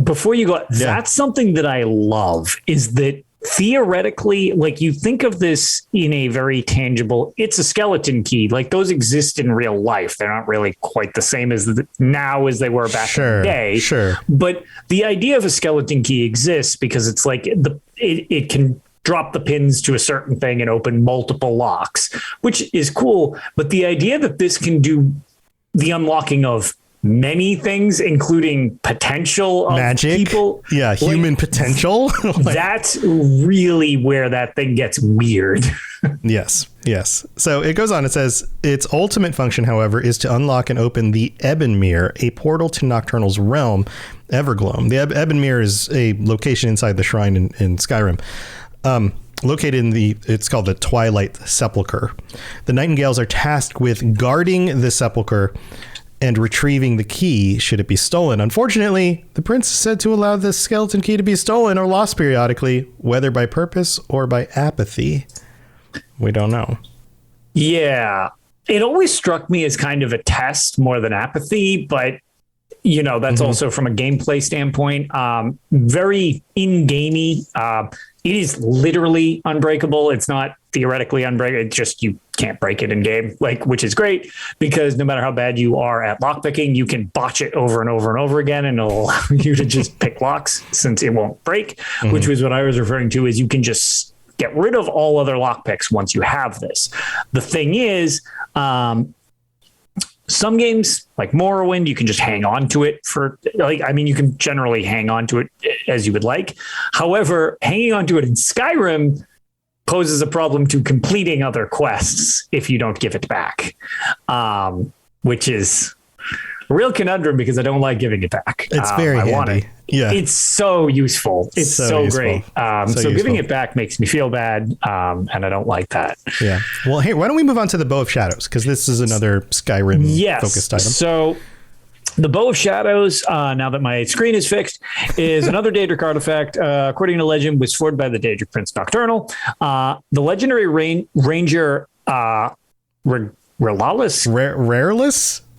[SPEAKER 3] Before you go, that's something that I love, is that theoretically, like, you think of this in a very tangible, it's a skeleton key. Like, those exist in real life. They're not really quite the same as now as they were back in the day.
[SPEAKER 2] Sure.
[SPEAKER 3] But the idea of a skeleton key exists because it's like it can drop the pins to a certain thing and open multiple locks, which is cool. But the idea that this can do the unlocking of many things, including potential of
[SPEAKER 2] magic,
[SPEAKER 3] people,
[SPEAKER 2] human potential.
[SPEAKER 3] That's really where that thing gets weird.
[SPEAKER 2] Yes. So it goes on. It says its ultimate function, however, is to unlock and open the Ebonmere, a portal to Nocturnal's realm, Evergloam. The Ebonmere is a location inside the shrine in Skyrim. Located in it's called the Twilight Sepulchre. The Nightingales are tasked with guarding the sepulchre and retrieving the key should it be stolen. Unfortunately, the prince is said to allow the skeleton key to be stolen or lost periodically, whether by purpose or by apathy. We don't know. Yeah.
[SPEAKER 3] It always struck me as kind of a test more than apathy, but that's also from a gameplay standpoint. Very in-gamey. It is literally unbreakable. It's not theoretically unbreakable. It's just you can't break it in game, which is great because no matter how bad you are at lockpicking, you can botch it over and over and over again, and it'll allow you to just pick locks since it won't break, which was what I was referring to, is you can just get rid of all other lockpicks once you have this. The thing is, some games like Morrowind, you can just hang on to it you can generally hang on to it as you would like. However, hanging on to it in Skyrim poses a problem to completing other quests if you don't give it back, which is a real conundrum because I don't like giving it back.
[SPEAKER 2] It's very handy. Yeah,
[SPEAKER 3] it's so useful. It's so great. So giving it back makes me feel bad, and I don't like that.
[SPEAKER 2] Yeah. Well, hey, why don't we move on to the Bow of Shadows, because this is another Skyrim focused item. So
[SPEAKER 3] the Bow of Shadows, now that my screen is fixed, is another Daedric artifact. According to legend, was forged by the Daedric Prince Nocturnal. The legendary ranger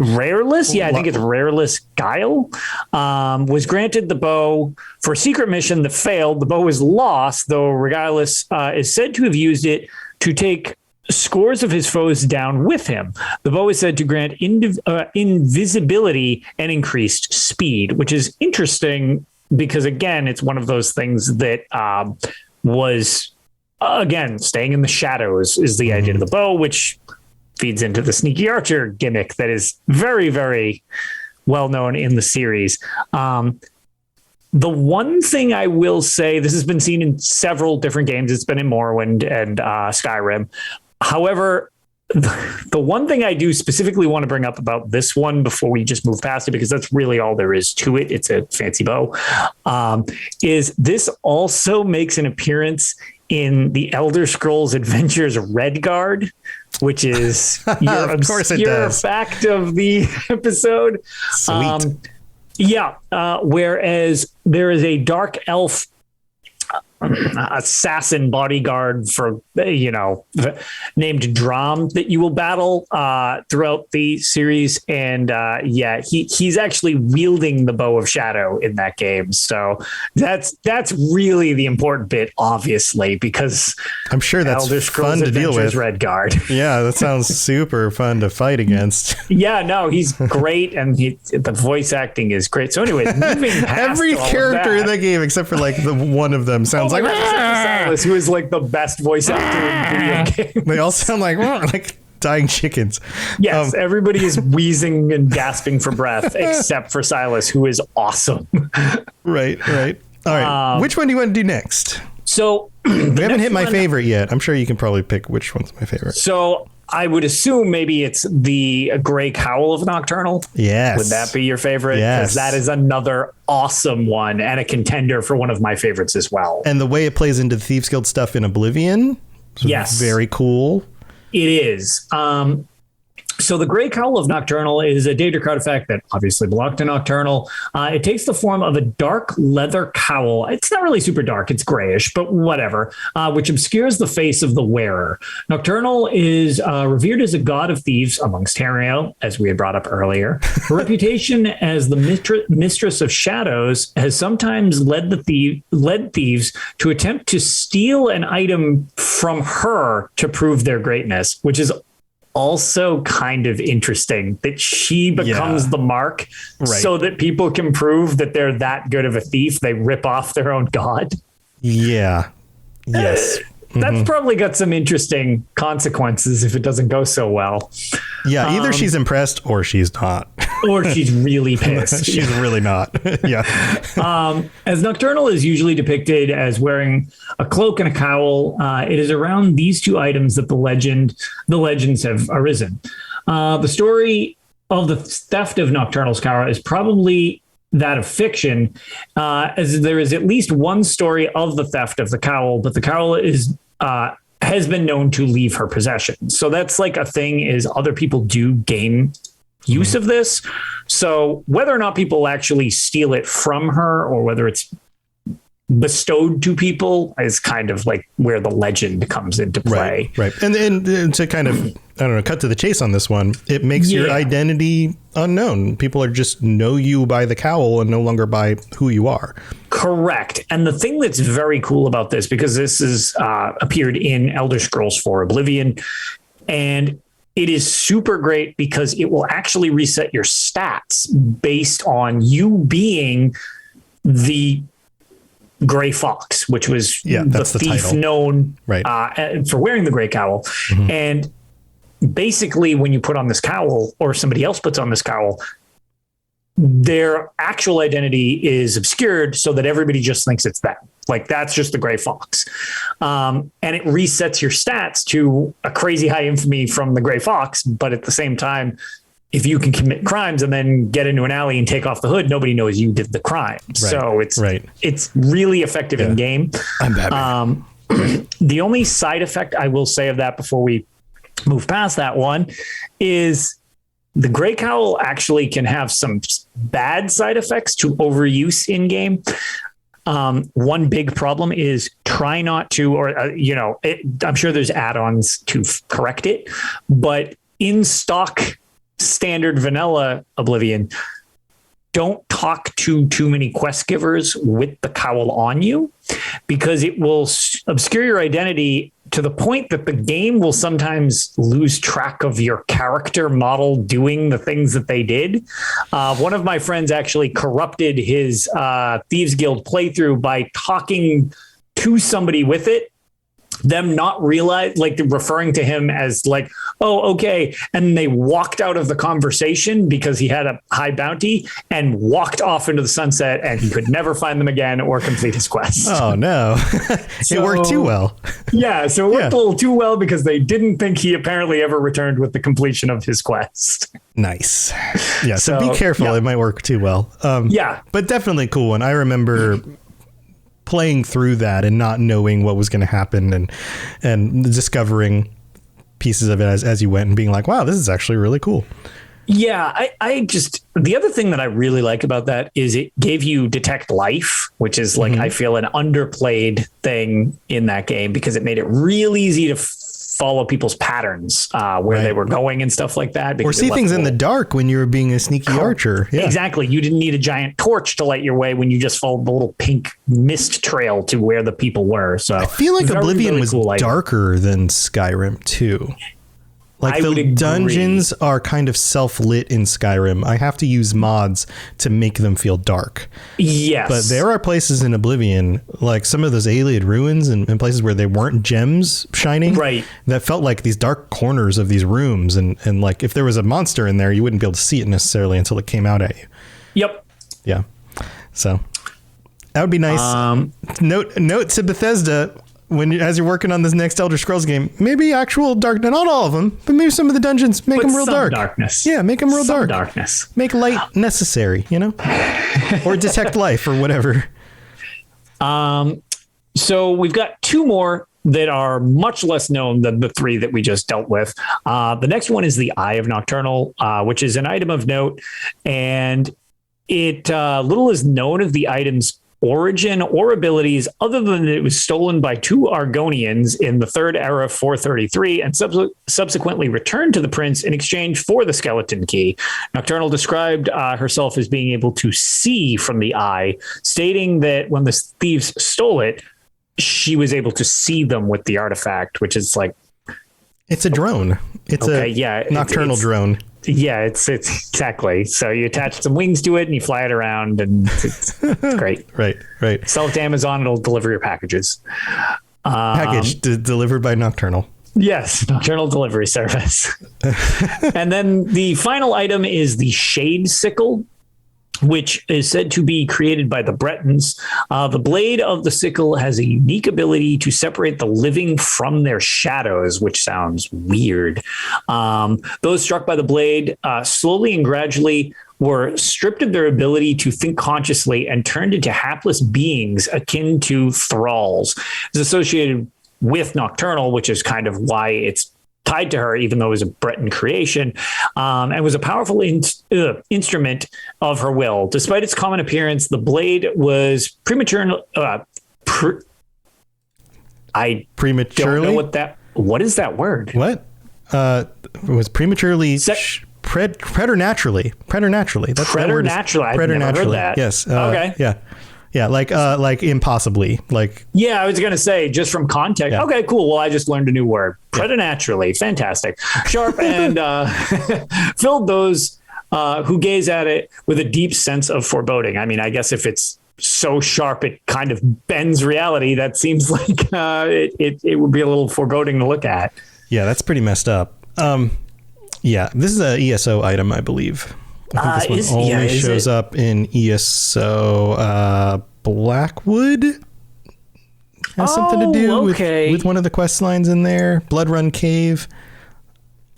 [SPEAKER 3] Rareless? Yeah, I think it's Rareless Guile. Was granted the bow for a secret mission that failed. The bow was lost, though Regardless is said to have used it to take scores of his foes down with him. The bow is said to grant invisibility and increased speed, which is interesting because, again, it's one of those things that was, again, staying in the shadows is the idea of the bow, which feeds into the sneaky archer gimmick that is very, very well known in the series. The one thing I will say, this has been seen in several different games. It's been in Morrowind and Skyrim. However, the one thing I do specifically want to bring up about this one before we just move past it, because that's really all there is to it, it's a fancy bow, is this also makes an appearance in the Elder Scrolls Adventures Redguard, which is your obscure fact of the episode.
[SPEAKER 2] Sweet.
[SPEAKER 3] Whereas there is a dark elf assassin bodyguard for named Drom that you will battle throughout the series, and he's actually wielding the Bow of Shadow in that game. So that's really the important bit, obviously, because
[SPEAKER 2] I'm sure that's
[SPEAKER 3] Elder Scrolls
[SPEAKER 2] fun to deal with.
[SPEAKER 3] Redguard.
[SPEAKER 2] Yeah, that sounds super fun to fight against.
[SPEAKER 3] Yeah, no, he's great, and the voice acting is great. So, anyways, moving past
[SPEAKER 2] every character in that game except for the one of them sounds like
[SPEAKER 3] Silas, who is like the best voice actor in video game.
[SPEAKER 2] They all sound like dying chickens.
[SPEAKER 3] Yes, everybody is wheezing and gasping for breath except for Silas, who is awesome.
[SPEAKER 2] Right. All right. Which one do you want to do next?
[SPEAKER 3] So
[SPEAKER 2] we haven't hit my favorite yet. I'm sure you can probably pick which one's my favorite.
[SPEAKER 3] So I would assume maybe it's the Grey Cowl of Nocturnal.
[SPEAKER 2] Yes.
[SPEAKER 3] Would that be your favorite?
[SPEAKER 2] Yes.
[SPEAKER 3] Because that is another awesome one and a contender for one of my favorites as well.
[SPEAKER 2] And the way it plays into the Thieves Guild stuff in Oblivion.
[SPEAKER 3] Yes.
[SPEAKER 2] Very cool.
[SPEAKER 3] It is. So the Gray Cowl of Nocturnal is a Daedric artifact that obviously belonged to Nocturnal. It takes the form of a dark leather cowl. It's not really super dark. It's grayish, but whatever, which obscures the face of the wearer. Nocturnal is revered as a god of thieves amongst Tariel, as we had brought up earlier. Her reputation as the mistress of shadows has sometimes led thieves to attempt to steal an item from her to prove their greatness, which is also kind of interesting that she becomes the mark so that people can prove that they're that good of a thief. They rip off their own god.
[SPEAKER 2] Yeah. Yes.
[SPEAKER 3] That's probably got some interesting consequences if it doesn't go so well.
[SPEAKER 2] Yeah, either she's impressed or she's not.
[SPEAKER 3] Or she's really pissed.
[SPEAKER 2] She's really not. Yeah.
[SPEAKER 3] As Nocturnal is usually depicted as wearing a cloak and a cowl, it is around these two items that the legends have arisen. The story of the theft of Nocturnal's cowl is probably that of fiction, as there is at least one story of the theft of the cowl, but the cowl has been known to leave her possession. So that's like a thing, is other people do gain use of this. So whether or not people actually steal it from her or whether it's bestowed to people is kind of like where the legend comes into play.
[SPEAKER 2] Right. And to kind of, I don't know, cut to the chase on this one, it makes your identity unknown. People are just know you by the cowl and no longer by who you are.
[SPEAKER 3] Correct. And the thing that's very cool about this, because this is appeared in Elder Scrolls 4 Oblivion, and it is super great because it will actually reset your stats based on you being the Gray Fox, which was the thief title. Known for wearing the gray cowl. And basically when you put on this cowl or somebody else puts on this cowl, their actual identity is obscured so that everybody just thinks it's them. Like, that's just the Gray Fox. And it resets your stats to a crazy high infamy from the Gray Fox. But at the same time, if you can commit crimes and then get into an alley and take off the hood, nobody knows you did the crime. Right. So it's really effective in game.
[SPEAKER 2] I'm Batman.
[SPEAKER 3] The only side effect I will say of that before we move past that one is the Gray Cowl actually can have some bad side effects to overuse in game. One big problem is try not to, or, I'm sure there's add-ons to correct it, but in stock standard vanilla Oblivion, don't talk to too many quest givers with the cowl on you, because it will obscure your identity to the point that the game will sometimes lose track of your character model doing the things that they did. One of my friends actually corrupted his Thieves Guild playthrough by talking to somebody with it, them not realize, like, referring to him as like, oh, okay. And they walked out of the conversation because he had a high bounty and walked off into the sunset, and he could never find them again or complete his quest.
[SPEAKER 2] Oh, no. It worked too well.
[SPEAKER 3] Yeah. So it worked a little too well because they didn't think he apparently ever returned with the completion of his quest.
[SPEAKER 2] Nice. Yeah. So be careful. Yeah. It might work too well. But definitely a cool one. I remember playing through that and not knowing what was going to happen, and discovering pieces of it as you went and being like, wow, this is actually really cool.
[SPEAKER 3] Yeah, I just, the other thing that I really like about that is it gave you detect life, which is like, I feel an underplayed thing in that game, because it made it real easy to follow people's patterns, where they were going and stuff like that.
[SPEAKER 2] Or see things in the dark when you were being a sneaky archer. Yeah.
[SPEAKER 3] Exactly. You didn't need a giant torch to light your way when you just followed the little pink mist trail to where the people were. So
[SPEAKER 2] I feel like Oblivion was darker than Skyrim too. Like, the dungeons are kind of self-lit in Skyrim. I have to use mods to make them feel dark.
[SPEAKER 3] Yes.
[SPEAKER 2] But there are places in Oblivion, like some of those Ayleid ruins and places where they weren't gems shining.
[SPEAKER 3] Right.
[SPEAKER 2] That felt like these dark corners of these rooms. And like, if there was a monster in there, you wouldn't be able to see it necessarily until it came out at you.
[SPEAKER 3] Yep.
[SPEAKER 2] Yeah. So that would be nice. Note to Bethesda, as you're working on this next Elder Scrolls game, maybe actual dark, not all of them, but maybe some of the dungeons, make them real dark.
[SPEAKER 3] Darkness.
[SPEAKER 2] Yeah, make them real dark.
[SPEAKER 3] Darkness.
[SPEAKER 2] Make light necessary, or detect life or whatever.
[SPEAKER 3] So we've got two more that are much less known than the 3 that we just dealt with. The next one is the Eye of Nocturnal, which is an item of note, and it little is known of the item's origin or abilities other than that it was stolen by 2 Argonians in the 3rd era 433 and subsequently returned to the prince in exchange for the skeleton key. Nocturnal described herself as being able to see from the eye, stating that when the thieves stole it, she was able to see them with the artifact, which is like...
[SPEAKER 2] It's a drone. It's nocturnal drone.
[SPEAKER 3] Yeah, it's exactly. So you attach some wings to it and you fly it around, and it's great.
[SPEAKER 2] Right.
[SPEAKER 3] Sell it to Amazon, it'll deliver your packages.
[SPEAKER 2] Delivered by Nocturnal.
[SPEAKER 3] Yes, Nocturnal delivery service. And then the final item is the Shade Sickle, which is said to be created by the Bretons. The blade of the sickle has a unique ability to separate the living from their shadows, which sounds weird. Those struck by the blade slowly and gradually were stripped of their ability to think consciously and turned into hapless beings akin to thralls. It's associated with Nocturnal, which is kind of why it's tied to her, even though it was a Breton creation, and was a powerful instrument of her will. Despite its common appearance, the blade was prematurely. I
[SPEAKER 2] prematurely
[SPEAKER 3] don't know what is that word?
[SPEAKER 2] What? It was prematurely. Preternaturally. That's
[SPEAKER 3] preternaturally. I've never heard that.
[SPEAKER 2] Yes.
[SPEAKER 3] Okay.
[SPEAKER 2] Yeah, like impossibly, like.
[SPEAKER 3] Yeah, I was going to say, just from context. Yeah. Okay, cool. Well, I just learned a new word. Preternaturally. Fantastic. Sharp and filled those who gaze at it with a deep sense of foreboding. I mean, I guess if it's so sharp it kind of bends reality, that seems like it would be a little foreboding to look at.
[SPEAKER 2] Yeah, that's pretty messed up. Yeah, this is an ESO item, I believe. I think this one only shows up in ESO Blackwood. Has something to do with one of the quest lines in there. Bloodrun Cave.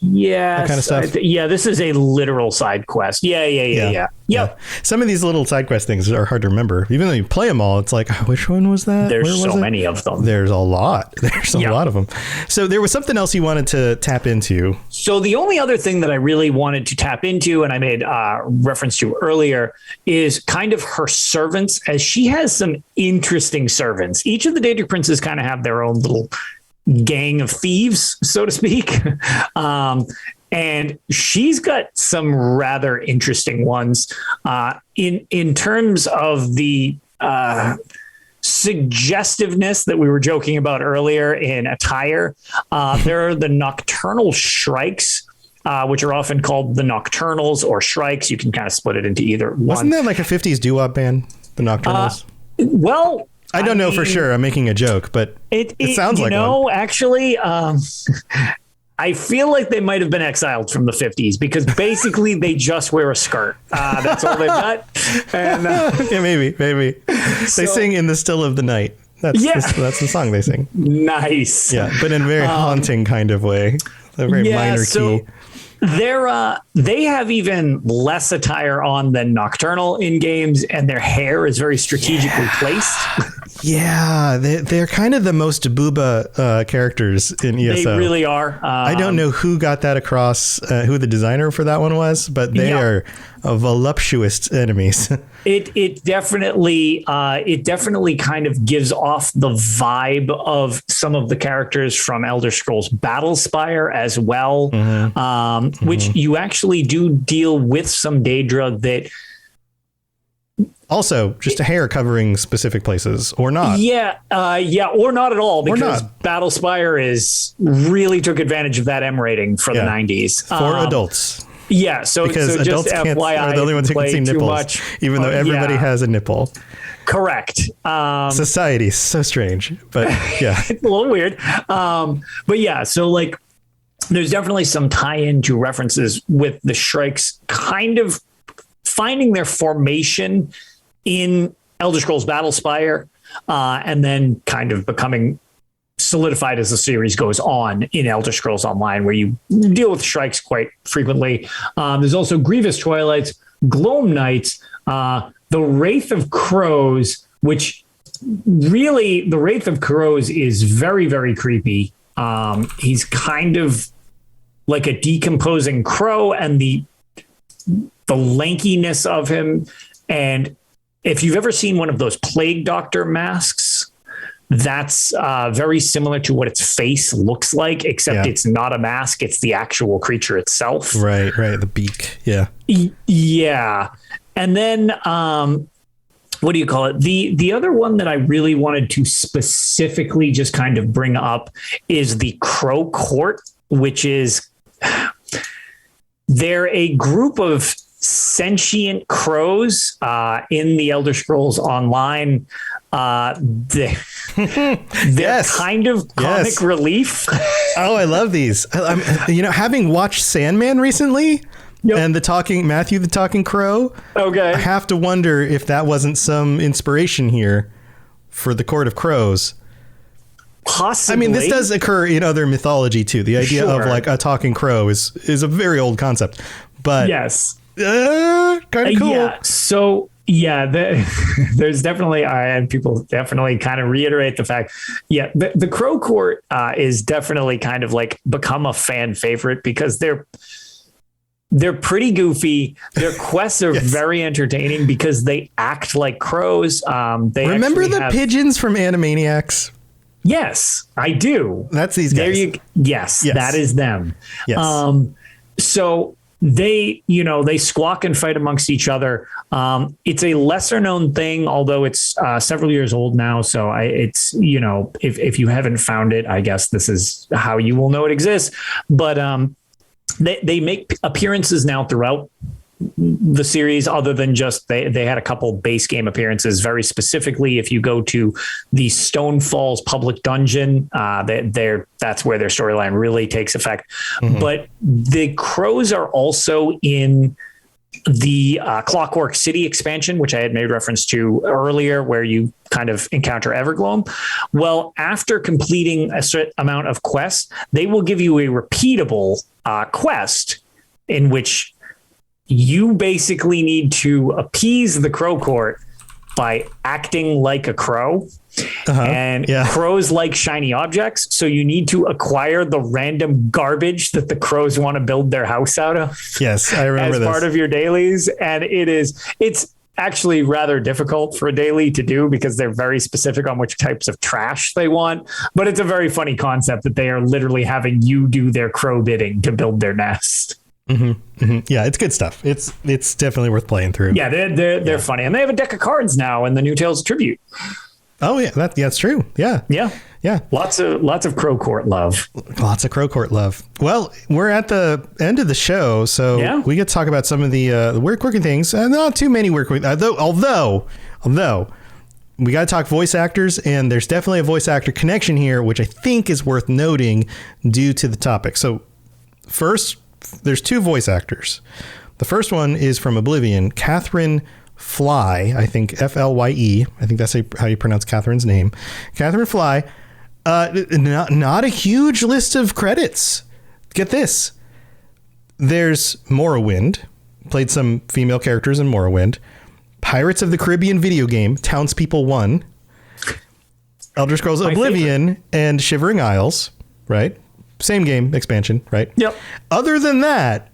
[SPEAKER 3] Yeah,
[SPEAKER 2] that kind of stuff.
[SPEAKER 3] This is a literal side quest. Yeah.
[SPEAKER 2] Some of these little side quest things are hard to remember. Even though you play them all, it's like, which one was that?
[SPEAKER 3] There's so many of them.
[SPEAKER 2] There's a lot. There's a lot of them. So there was something else you wanted to tap into.
[SPEAKER 3] So the only other thing that I really wanted to tap into, and I made reference to earlier, is kind of her servants, as she has some interesting servants. Each of the Daedric princes kind of have their own little gang of thieves, so to speak. And she's got some rather interesting ones in terms of the suggestiveness that we were joking about earlier in attire. There are the nocturnal shrikes, which are often called the Nocturnals or Shrikes. You can kind of split it into either one.
[SPEAKER 2] Wasn't that like a 50s doo-wop band, the Nocturnals?
[SPEAKER 3] Well,
[SPEAKER 2] I don't know for sure. I'm making a joke, but it sounds like one.
[SPEAKER 3] Actually, I feel like they might have been exiled from the 50s because basically they just wear a skirt. That's all they've got. And,
[SPEAKER 2] yeah, maybe. They sing In the Still of the Night. That's the song they sing.
[SPEAKER 3] Nice.
[SPEAKER 2] Yeah, but in a very haunting kind of way. A very minor key.
[SPEAKER 3] They have even less attire on than Nocturnal in games, and their hair is very strategically placed.
[SPEAKER 2] Yeah, they're kind of the most booba characters in ESO.
[SPEAKER 3] They really are.
[SPEAKER 2] I don't know who got that across, who the designer for that one was, but they are voluptuous enemies.
[SPEAKER 3] It definitely kind of gives off the vibe of some of the characters from Elder Scrolls Battlespire as well, which you actually do deal with some Daedra that.
[SPEAKER 2] Also, just a hair covering specific places, or not.
[SPEAKER 3] Yeah, or not at all, because Battlespire really took advantage of that M rating for the 90s.
[SPEAKER 2] For adults.
[SPEAKER 3] Yeah, so
[SPEAKER 2] adults
[SPEAKER 3] just FYI,
[SPEAKER 2] are the only ones who can see nipples, even though everybody has a nipple.
[SPEAKER 3] Correct.
[SPEAKER 2] Society is so strange, but yeah.
[SPEAKER 3] It's a little weird. But yeah, so like there's definitely some tie-in to references with the Shrikes kind of finding their formation in Elder Scrolls Battlespire, and then kind of becoming solidified as the series goes on in Elder Scrolls Online, where you deal with Shrikes quite frequently. There's also Grievous Twilights, Gloam Knights, the Wraith of Crows, which really, the Wraith of Crows is very, very creepy. He's kind of like a decomposing crow, and the lankiness of him. And if you've ever seen one of those plague doctor masks, that's very similar to what its face looks like, except it's not a mask. It's the actual creature itself.
[SPEAKER 2] Right. The beak. Yeah.
[SPEAKER 3] Yeah. And then, what do you call it? The other one that I really wanted to specifically just kind of bring up is the Crow Court, which is, they're a group of sentient crows in the Elder Scrolls Online. They're kind of comic relief.
[SPEAKER 2] Oh, I love these. Having watched Sandman recently, and Matthew the Talking Crow. Okay. I have to wonder if that wasn't some inspiration here for the Court of Crows.
[SPEAKER 3] Possibly.
[SPEAKER 2] I mean, this does occur in other mythology too. The idea of like a talking crow is a very old concept, but
[SPEAKER 3] yes,
[SPEAKER 2] kind of cool.
[SPEAKER 3] Yeah. So there's definitely, and people definitely kind of reiterate the fact, the Crow Court is definitely kind of like become a fan favorite because they're pretty goofy. Their quests are very entertaining because they act like crows. They
[SPEAKER 2] remember the pigeons from Animaniacs?
[SPEAKER 3] Yes, I do.
[SPEAKER 2] That's these guys.
[SPEAKER 3] Yes, that is them.
[SPEAKER 2] Yes.
[SPEAKER 3] So they squawk and fight amongst each other. It's a lesser known thing, although it's several years old now. So if you haven't found it, I guess this is how you will know it exists. But they make appearances now throughout the series, other than just they had a couple base game appearances. Very specifically, if you go to the Stone Falls public dungeon, that's where their storyline really takes effect. Mm-hmm. But the crows are also in the Clockwork City expansion, which I had made reference to earlier, where you kind of encounter Evergloam. Well, after completing a certain amount of quests, they will give you a repeatable quest in which you basically need to appease the Crow Court by acting like a crow. And crows like shiny objects. So you need to acquire the random garbage that the crows want to build their house out of.
[SPEAKER 2] Yes, I remember
[SPEAKER 3] as part of your dailies. And it's actually rather difficult for a daily to do because they're very specific on which types of trash they want. But it's a very funny concept that they are literally having you do their crow bidding to build their nest.
[SPEAKER 2] Mm-hmm, mm-hmm. Yeah, it's good stuff. It's definitely worth playing through.
[SPEAKER 3] Yeah, they're funny, and they have a deck of cards now in the New Tales Tribute.
[SPEAKER 2] Oh yeah, that's true. Yeah.
[SPEAKER 3] Lots of Crow Court love.
[SPEAKER 2] Lots of Crow Court love. Well, we're at the end of the show, so we get to talk about some of the weird, quirky things. Not too many weird, quirky. Although we got to talk voice actors, and there's definitely a voice actor connection here, which I think is worth noting due to the topic. So first, there's two voice actors. The first one is from Oblivion, Catherine Fly, I think Flye. I think that's how you pronounce Catherine's name. Catherine Fly. Not a huge list of credits. Get this. There's Morrowind. Played some female characters in Morrowind. Pirates of the Caribbean video game, Townspeople 1. Elder Scrolls Oblivion and Shivering Isles, right? Same game, expansion, right?
[SPEAKER 3] Yep.
[SPEAKER 2] Other than that,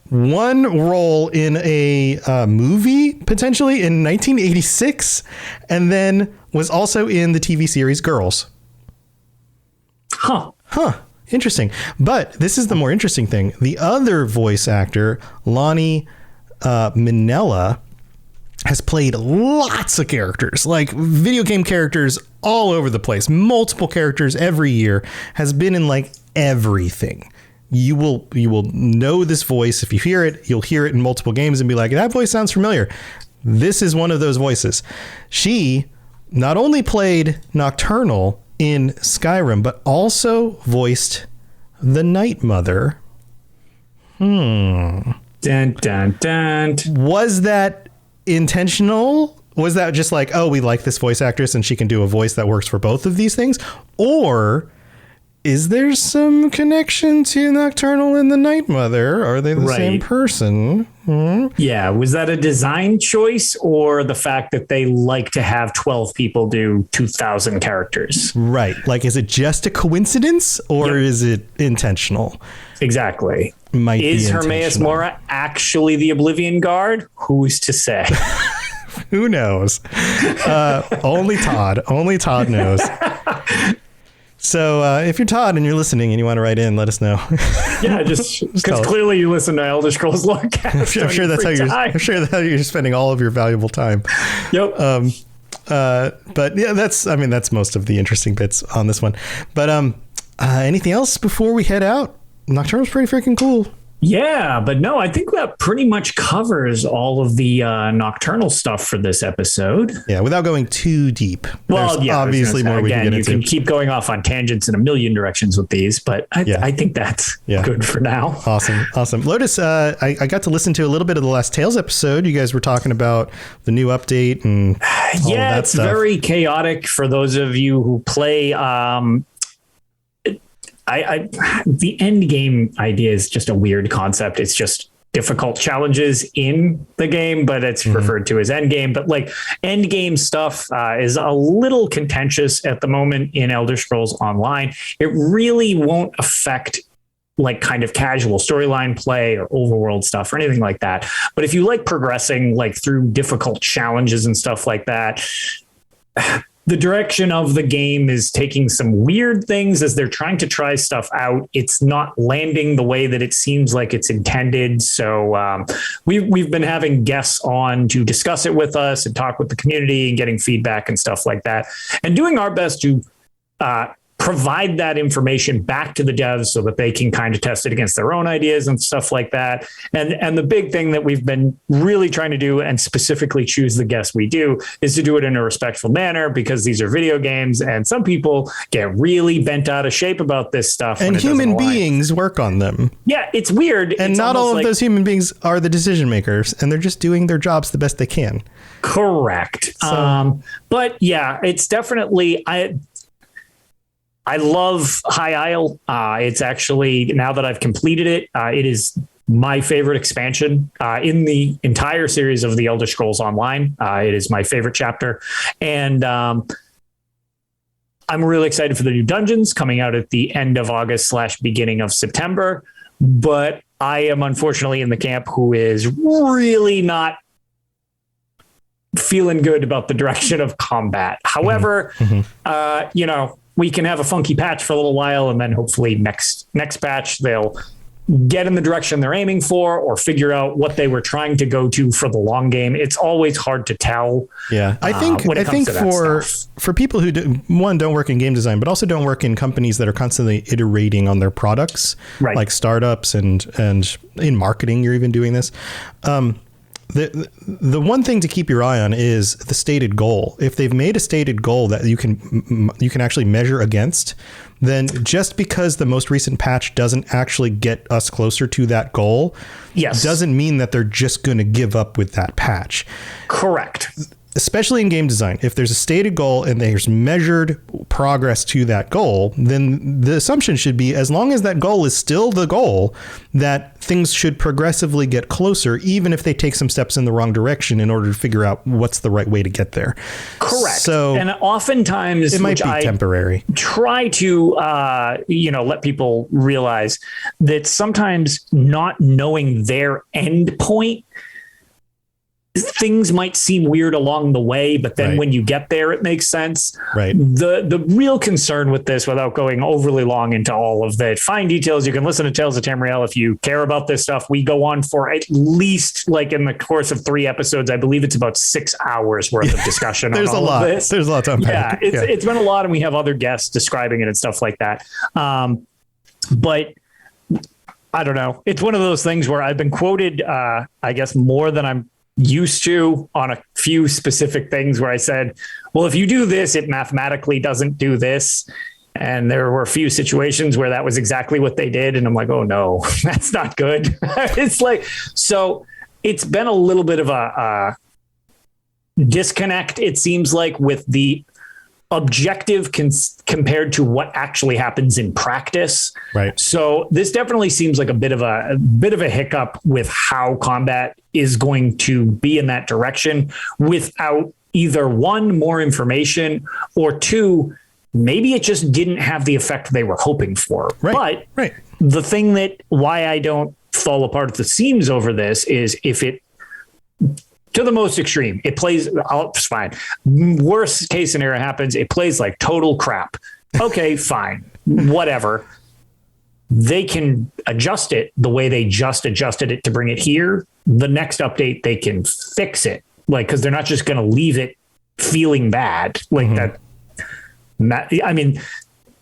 [SPEAKER 2] one role in a movie, potentially, in 1986, and then was also in the TV series Girls.
[SPEAKER 3] Huh.
[SPEAKER 2] Interesting. But this is the more interesting thing. The other voice actor, Lonnie Minella, has played lots of characters, like video game characters all over the place, multiple characters every year, has been in like everything. You will know this voice. If you hear it, you'll hear it in multiple games and be like, that voice sounds familiar. This is one of those voices. She not only played Nocturnal in Skyrim, but also voiced the Night Mother.
[SPEAKER 3] Dun, dun, dun.
[SPEAKER 2] Was that intentional? Was that just like, oh, we like this voice actress and she can do a voice that works for both of these things? Or is there some connection to Nocturnal and the Night Mother? Are they the same person?
[SPEAKER 3] Yeah. Was that a design choice or the fact that they like to have 12 people do 2,000 characters?
[SPEAKER 2] Right. Like, is it just a coincidence or is it intentional?
[SPEAKER 3] Exactly.
[SPEAKER 2] Is
[SPEAKER 3] Hermaeus Mora actually the Oblivion Guard? Who's to say?
[SPEAKER 2] Who knows? Only Todd knows. So if you're Todd and you're listening and you want to write in, let us know.
[SPEAKER 3] Yeah, just because clearly you listen to Elder Scrolls Lorecast.
[SPEAKER 2] I'm sure that's how you're spending all of your valuable time.
[SPEAKER 3] Yep.
[SPEAKER 2] But yeah, that's most of the interesting bits on this one. But anything else before we head out? Nocturnal's pretty freaking cool.
[SPEAKER 3] Yeah, but no, I think that pretty much covers all of the Nocturnal stuff for this episode.
[SPEAKER 2] Yeah, without going too deep.
[SPEAKER 3] Well,
[SPEAKER 2] there's obviously more we can get into.
[SPEAKER 3] You can keep going off on tangents in a million directions with these, but I think that's good for now.
[SPEAKER 2] Awesome. Lotus, I got to listen to a little bit of the last Tales episode. You guys were talking about the new update and all of that
[SPEAKER 3] it's
[SPEAKER 2] stuff.
[SPEAKER 3] very chaotic for those of you who play. The end game idea is just a weird concept. It's just difficult challenges in the game, but it's referred to as end game. But like end game stuff is a little contentious at the moment in Elder Scrolls Online. It really won't affect like kind of casual storyline play or overworld stuff or anything like that. But if you like progressing like through difficult challenges and stuff like that, the direction of the game is taking some weird things as they're trying to try stuff out. It's not landing the way that it seems like it's intended. So we've been having guests on to discuss it with us and talk with the community and getting feedback and stuff like that, and doing our best to provide that information back to the devs so that they can kind of test it against their own ideas and stuff like that. And the big thing that we've been really trying to do, and specifically choose the guests we do, is to do it in a respectful manner, because these are video games and some people get really bent out of shape about this stuff.
[SPEAKER 2] And human beings work on them.
[SPEAKER 3] Yeah, it's weird.
[SPEAKER 2] And
[SPEAKER 3] it's
[SPEAKER 2] not all of those human beings are the decision makers, and they're just doing their jobs the best they can.
[SPEAKER 3] Correct.
[SPEAKER 2] So,
[SPEAKER 3] but yeah, it's definitely, I love High Isle. It's actually, now that I've completed it, it is my favorite expansion in the entire series of the Elder Scrolls Online. It is my favorite chapter. And I'm really excited for the new dungeons coming out at the end of August / beginning of September. But I am unfortunately in the camp who is really not feeling good about the direction of combat. However, we can have a funky patch for a little while, and then hopefully next patch they'll get in the direction they're aiming for, or figure out what they were trying to go to for the long game. It's always hard to tell. Yeah, I think for people who don't work in game design, but also don't work in companies that are constantly iterating on their products, right, like startups and in marketing, you're even doing this. The one thing to keep your eye on is the stated goal. If they've made a stated goal that you can actually measure against, then just because the most recent patch doesn't actually get us closer to that goal, doesn't mean that they're just going to give up with that patch. Correct.
[SPEAKER 2] Especially in game design, if there's a stated goal and there's measured progress to that goal, then the assumption should be, as long as that goal is still the goal, that things should progressively get closer, even if they take some steps in the wrong direction in order to figure out what's the right way to get there.
[SPEAKER 3] Correct.
[SPEAKER 2] So,
[SPEAKER 3] and oftentimes
[SPEAKER 2] it might be temporary.
[SPEAKER 3] Try to, let people realize that sometimes not knowing their end point, things might seem weird along the way, but then when you get there, it makes sense.
[SPEAKER 2] Right.
[SPEAKER 3] The real concern with this, without going overly long into all of the fine details, you can listen to Tales of Tamriel if you care about this stuff. We go on for at least, like in the course of 3 episodes, I believe it's about 6 hours worth of discussion.
[SPEAKER 2] There's
[SPEAKER 3] on
[SPEAKER 2] a
[SPEAKER 3] all
[SPEAKER 2] lot.
[SPEAKER 3] Of this.
[SPEAKER 2] There's a lot to unpack.
[SPEAKER 3] Yeah, it's been a lot, and we have other guests describing it and stuff like that. But I don't know. It's one of those things where I've been quoted, I guess, more than I'm used to on a few specific things, where I said, well, if you do this, it mathematically doesn't do this. And there were a few situations where that was exactly what they did. And I'm like, oh no, that's not good. It's like, so it's been a little bit of a disconnect, it seems like, with the objective compared to what actually happens in practice.
[SPEAKER 2] Right.
[SPEAKER 3] So this definitely seems like a bit of a hiccup with how combat is going to be in that direction without either one, more information, or two, maybe it just didn't have the effect they were hoping for.
[SPEAKER 2] Right.
[SPEAKER 3] But the thing that why I don't fall apart at the seams over this is if it, to the most extreme, it plays, it's fine. Worst case scenario happens, it plays like total crap. Okay, fine, whatever. They can adjust it the way they just adjusted it to bring it here. The next update, they can fix it. Like, because they're not just going to leave it feeling bad like that. I mean,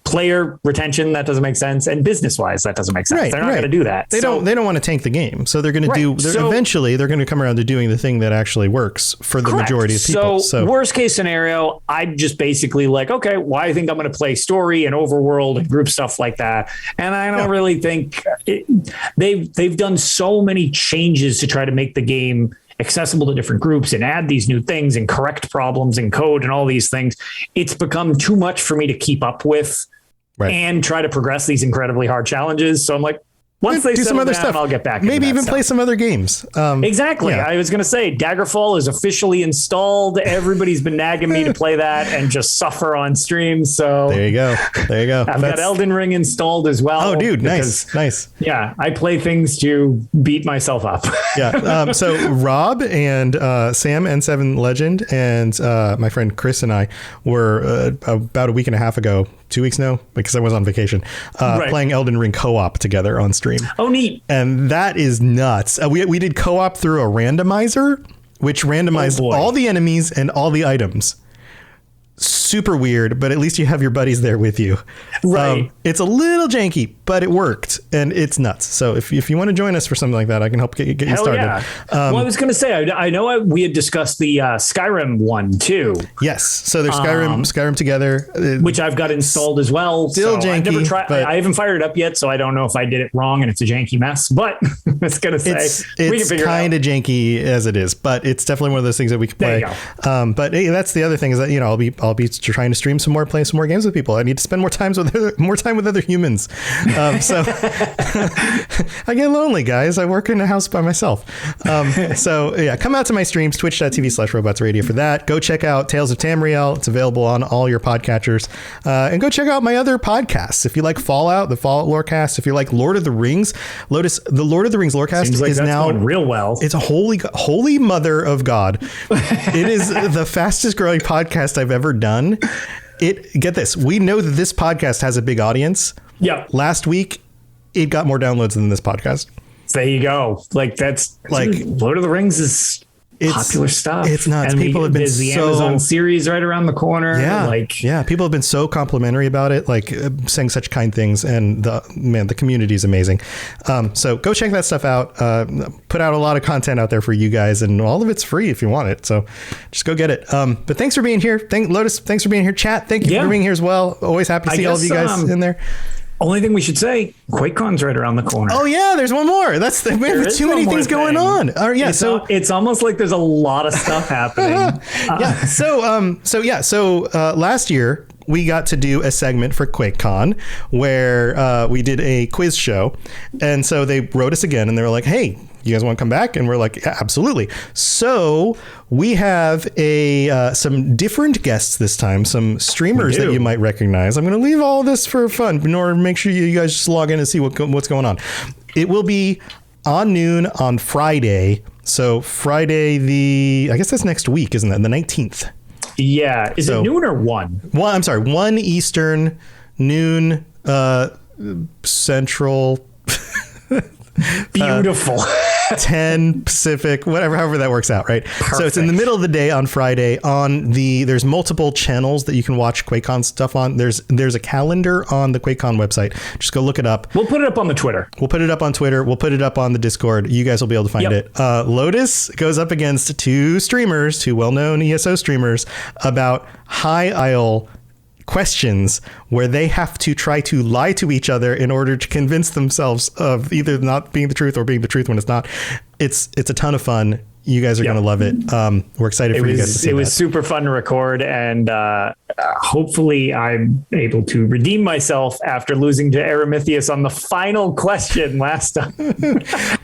[SPEAKER 3] player retention, that doesn't make sense, and business wise, that doesn't make sense. They're not going to do that.
[SPEAKER 2] They don't want to tank the game, so they're going to do. Eventually, they're going to come around to doing the thing that actually works for the majority of people.
[SPEAKER 3] So worst case scenario, I'm just basically like, okay, well, I think I'm going to play story and overworld and group stuff like that, and I don't really think they've done so many changes to try to make the game accessible to different groups and add these new things and correct problems in code and all these things. It's become too much for me to keep up with and try to progress these incredibly hard challenges. So I'm like, once they do some other stuff, I'll get back.
[SPEAKER 2] Maybe even play some other games.
[SPEAKER 3] Exactly. Yeah. I was going to say Daggerfall is officially installed. Everybody's been nagging me to play that and just suffer on stream. So
[SPEAKER 2] there you go. I've
[SPEAKER 3] got Elden Ring installed as well.
[SPEAKER 2] Oh, dude, nice.
[SPEAKER 3] Yeah, I play things to beat myself up.
[SPEAKER 2] Yeah. So Rob and Sam N7 Legend and my friend Chris and I were about a week and a half ago. 2 weeks now, because I was on vacation, playing Elden Ring co-op together on stream.
[SPEAKER 3] Oh, neat.
[SPEAKER 2] And that is nuts. We did co-op through a randomizer, which randomized all the enemies and all the items. Super weird, but at least you have your buddies there with you.
[SPEAKER 3] Right.
[SPEAKER 2] It's a little janky, but it worked, and it's nuts. So if you want to join us for something like that, I can help get you started.
[SPEAKER 3] Yeah. Well, I was going to say, I know we had discussed the Skyrim one too.
[SPEAKER 2] Yes. So there's Skyrim together,
[SPEAKER 3] which I've got installed as well.
[SPEAKER 2] Still janky.
[SPEAKER 3] I've never tried. I haven't fired it up yet, so I don't know if I did it wrong and it's a janky mess. But I was going to say
[SPEAKER 2] it's kind of janky as it is, but it's definitely one of those things that we can play.
[SPEAKER 3] There you go.
[SPEAKER 2] But hey, that's the other thing is that I'll be trying to stream some more, play some more games with people. I need to spend more time with other humans. So I get lonely, guys. I work in a house by myself. So yeah, come out to my streams, twitch.tv/robotsradio for that. Go check out Tales of Tamriel. It's available on all your podcatchers. And go check out my other podcasts. If you like Fallout, the Fallout Lorecast. If you like Lord of the Rings, the Lord of the Rings Lorecast is now
[SPEAKER 3] going real well.
[SPEAKER 2] It's a holy mother of God. It is the fastest growing podcast I've ever done. Get this. We know that this podcast has a big audience.
[SPEAKER 3] Yeah.
[SPEAKER 2] Last week, it got more downloads than this podcast.
[SPEAKER 3] There you go. That's like Lord of the Rings is popular stuff.
[SPEAKER 2] It's nuts.
[SPEAKER 3] And
[SPEAKER 2] people have been
[SPEAKER 3] the Amazon series right around the corner.
[SPEAKER 2] Yeah. People have been so complimentary about it, saying such kind things, and the community is amazing. So go check that stuff out. Put out a lot of content out there for you guys, and all of it's free if you want it. So just go get it. But thanks for being here. Lotus, thanks for being here. Chat, thank you for being here as well. Always happy to see all of you guys in there.
[SPEAKER 3] Only thing we should say, QuakeCon's right around the corner.
[SPEAKER 2] Oh yeah, there's one more. We have too many things going on.
[SPEAKER 3] It's almost like there's a lot of stuff happening.
[SPEAKER 2] So last year we got to do a segment for QuakeCon where we did a quiz show, and so they wrote us again and they were like, "Hey, you guys want to come back?" And we're like, yeah, absolutely. So we have some different guests this time, some streamers that you might recognize. I'm going to leave all this for fun in order to make sure you guys just log in and see what's going on. It will be on noon on Friday. So Friday, I guess that's next week, isn't that? The 19th.
[SPEAKER 3] Yeah. Is it noon or 1?
[SPEAKER 2] I'm sorry, 1 Eastern, noon Central.
[SPEAKER 3] Beautiful.
[SPEAKER 2] 10 Pacific, however that works out, right?
[SPEAKER 3] Perfect.
[SPEAKER 2] So it's in the middle of the day on Friday. There's multiple channels that you can watch QuakeCon stuff on. There's a calendar on the QuakeCon website. Just go look it up.
[SPEAKER 3] We'll put it up on the Twitter.
[SPEAKER 2] We'll put it up on Twitter. We'll put it up on the Discord. You guys will be able to find it. Lotus goes up against two well-known ESO streamers about High Isle questions where they have to try to lie to each other in order to convince themselves of either not being the truth or being the truth when it's not. It's a ton of fun. You guys are going to love it. We're excited for you guys to see
[SPEAKER 3] it. It was super fun to record, and hopefully I'm able to redeem myself after losing to Aramithius on the final question last time.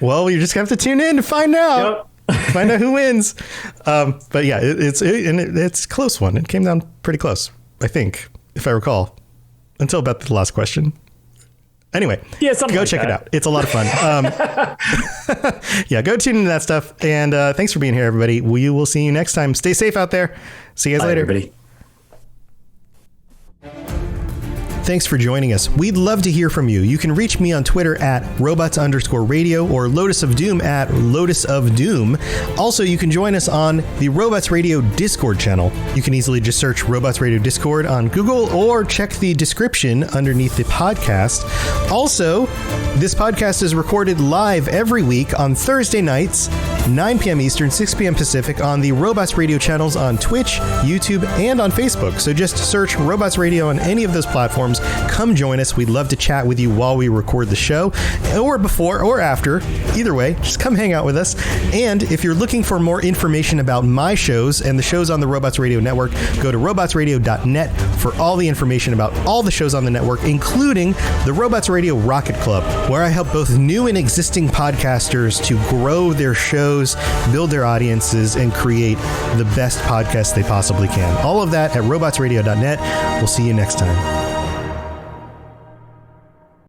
[SPEAKER 2] Well, you just have to tune in to find out. Yep. Find out who wins. But yeah, it's a close one. It came down pretty close, I think, if I recall, until about the last question. Anyway, go check it out. It's a lot of fun. Yeah, go tune into that stuff. And thanks for being here, everybody. We will see you next time. Stay safe out there. See you guys later.
[SPEAKER 3] Everybody.
[SPEAKER 2] Thanks for joining us. We'd love to hear from you. You can reach me on Twitter at robots_radio or Lotus of Doom at Lotus of Doom. Also, you can join us on the Robots Radio Discord channel. You can easily just search Robots Radio Discord on Google or check the description underneath the podcast. Also, this podcast is recorded live every week on Thursday nights, 9 p.m. Eastern, 6 p.m. Pacific on the Robots Radio channels on Twitch, YouTube, and on Facebook. So just search Robots Radio on any of those platforms. Come join us. We'd love to chat with you while we record the show, or before or after. Either way, just come hang out with us. And if you're looking for more information about my shows and the shows on the Robots Radio Network, go to robotsradio.net for all the information about all the shows on the network, including the Robots Radio Rocket Club, where I help both new and existing podcasters to grow their shows, build their audiences, and create the best podcasts they possibly can. All of that at robotsradio.net. We'll see you next time.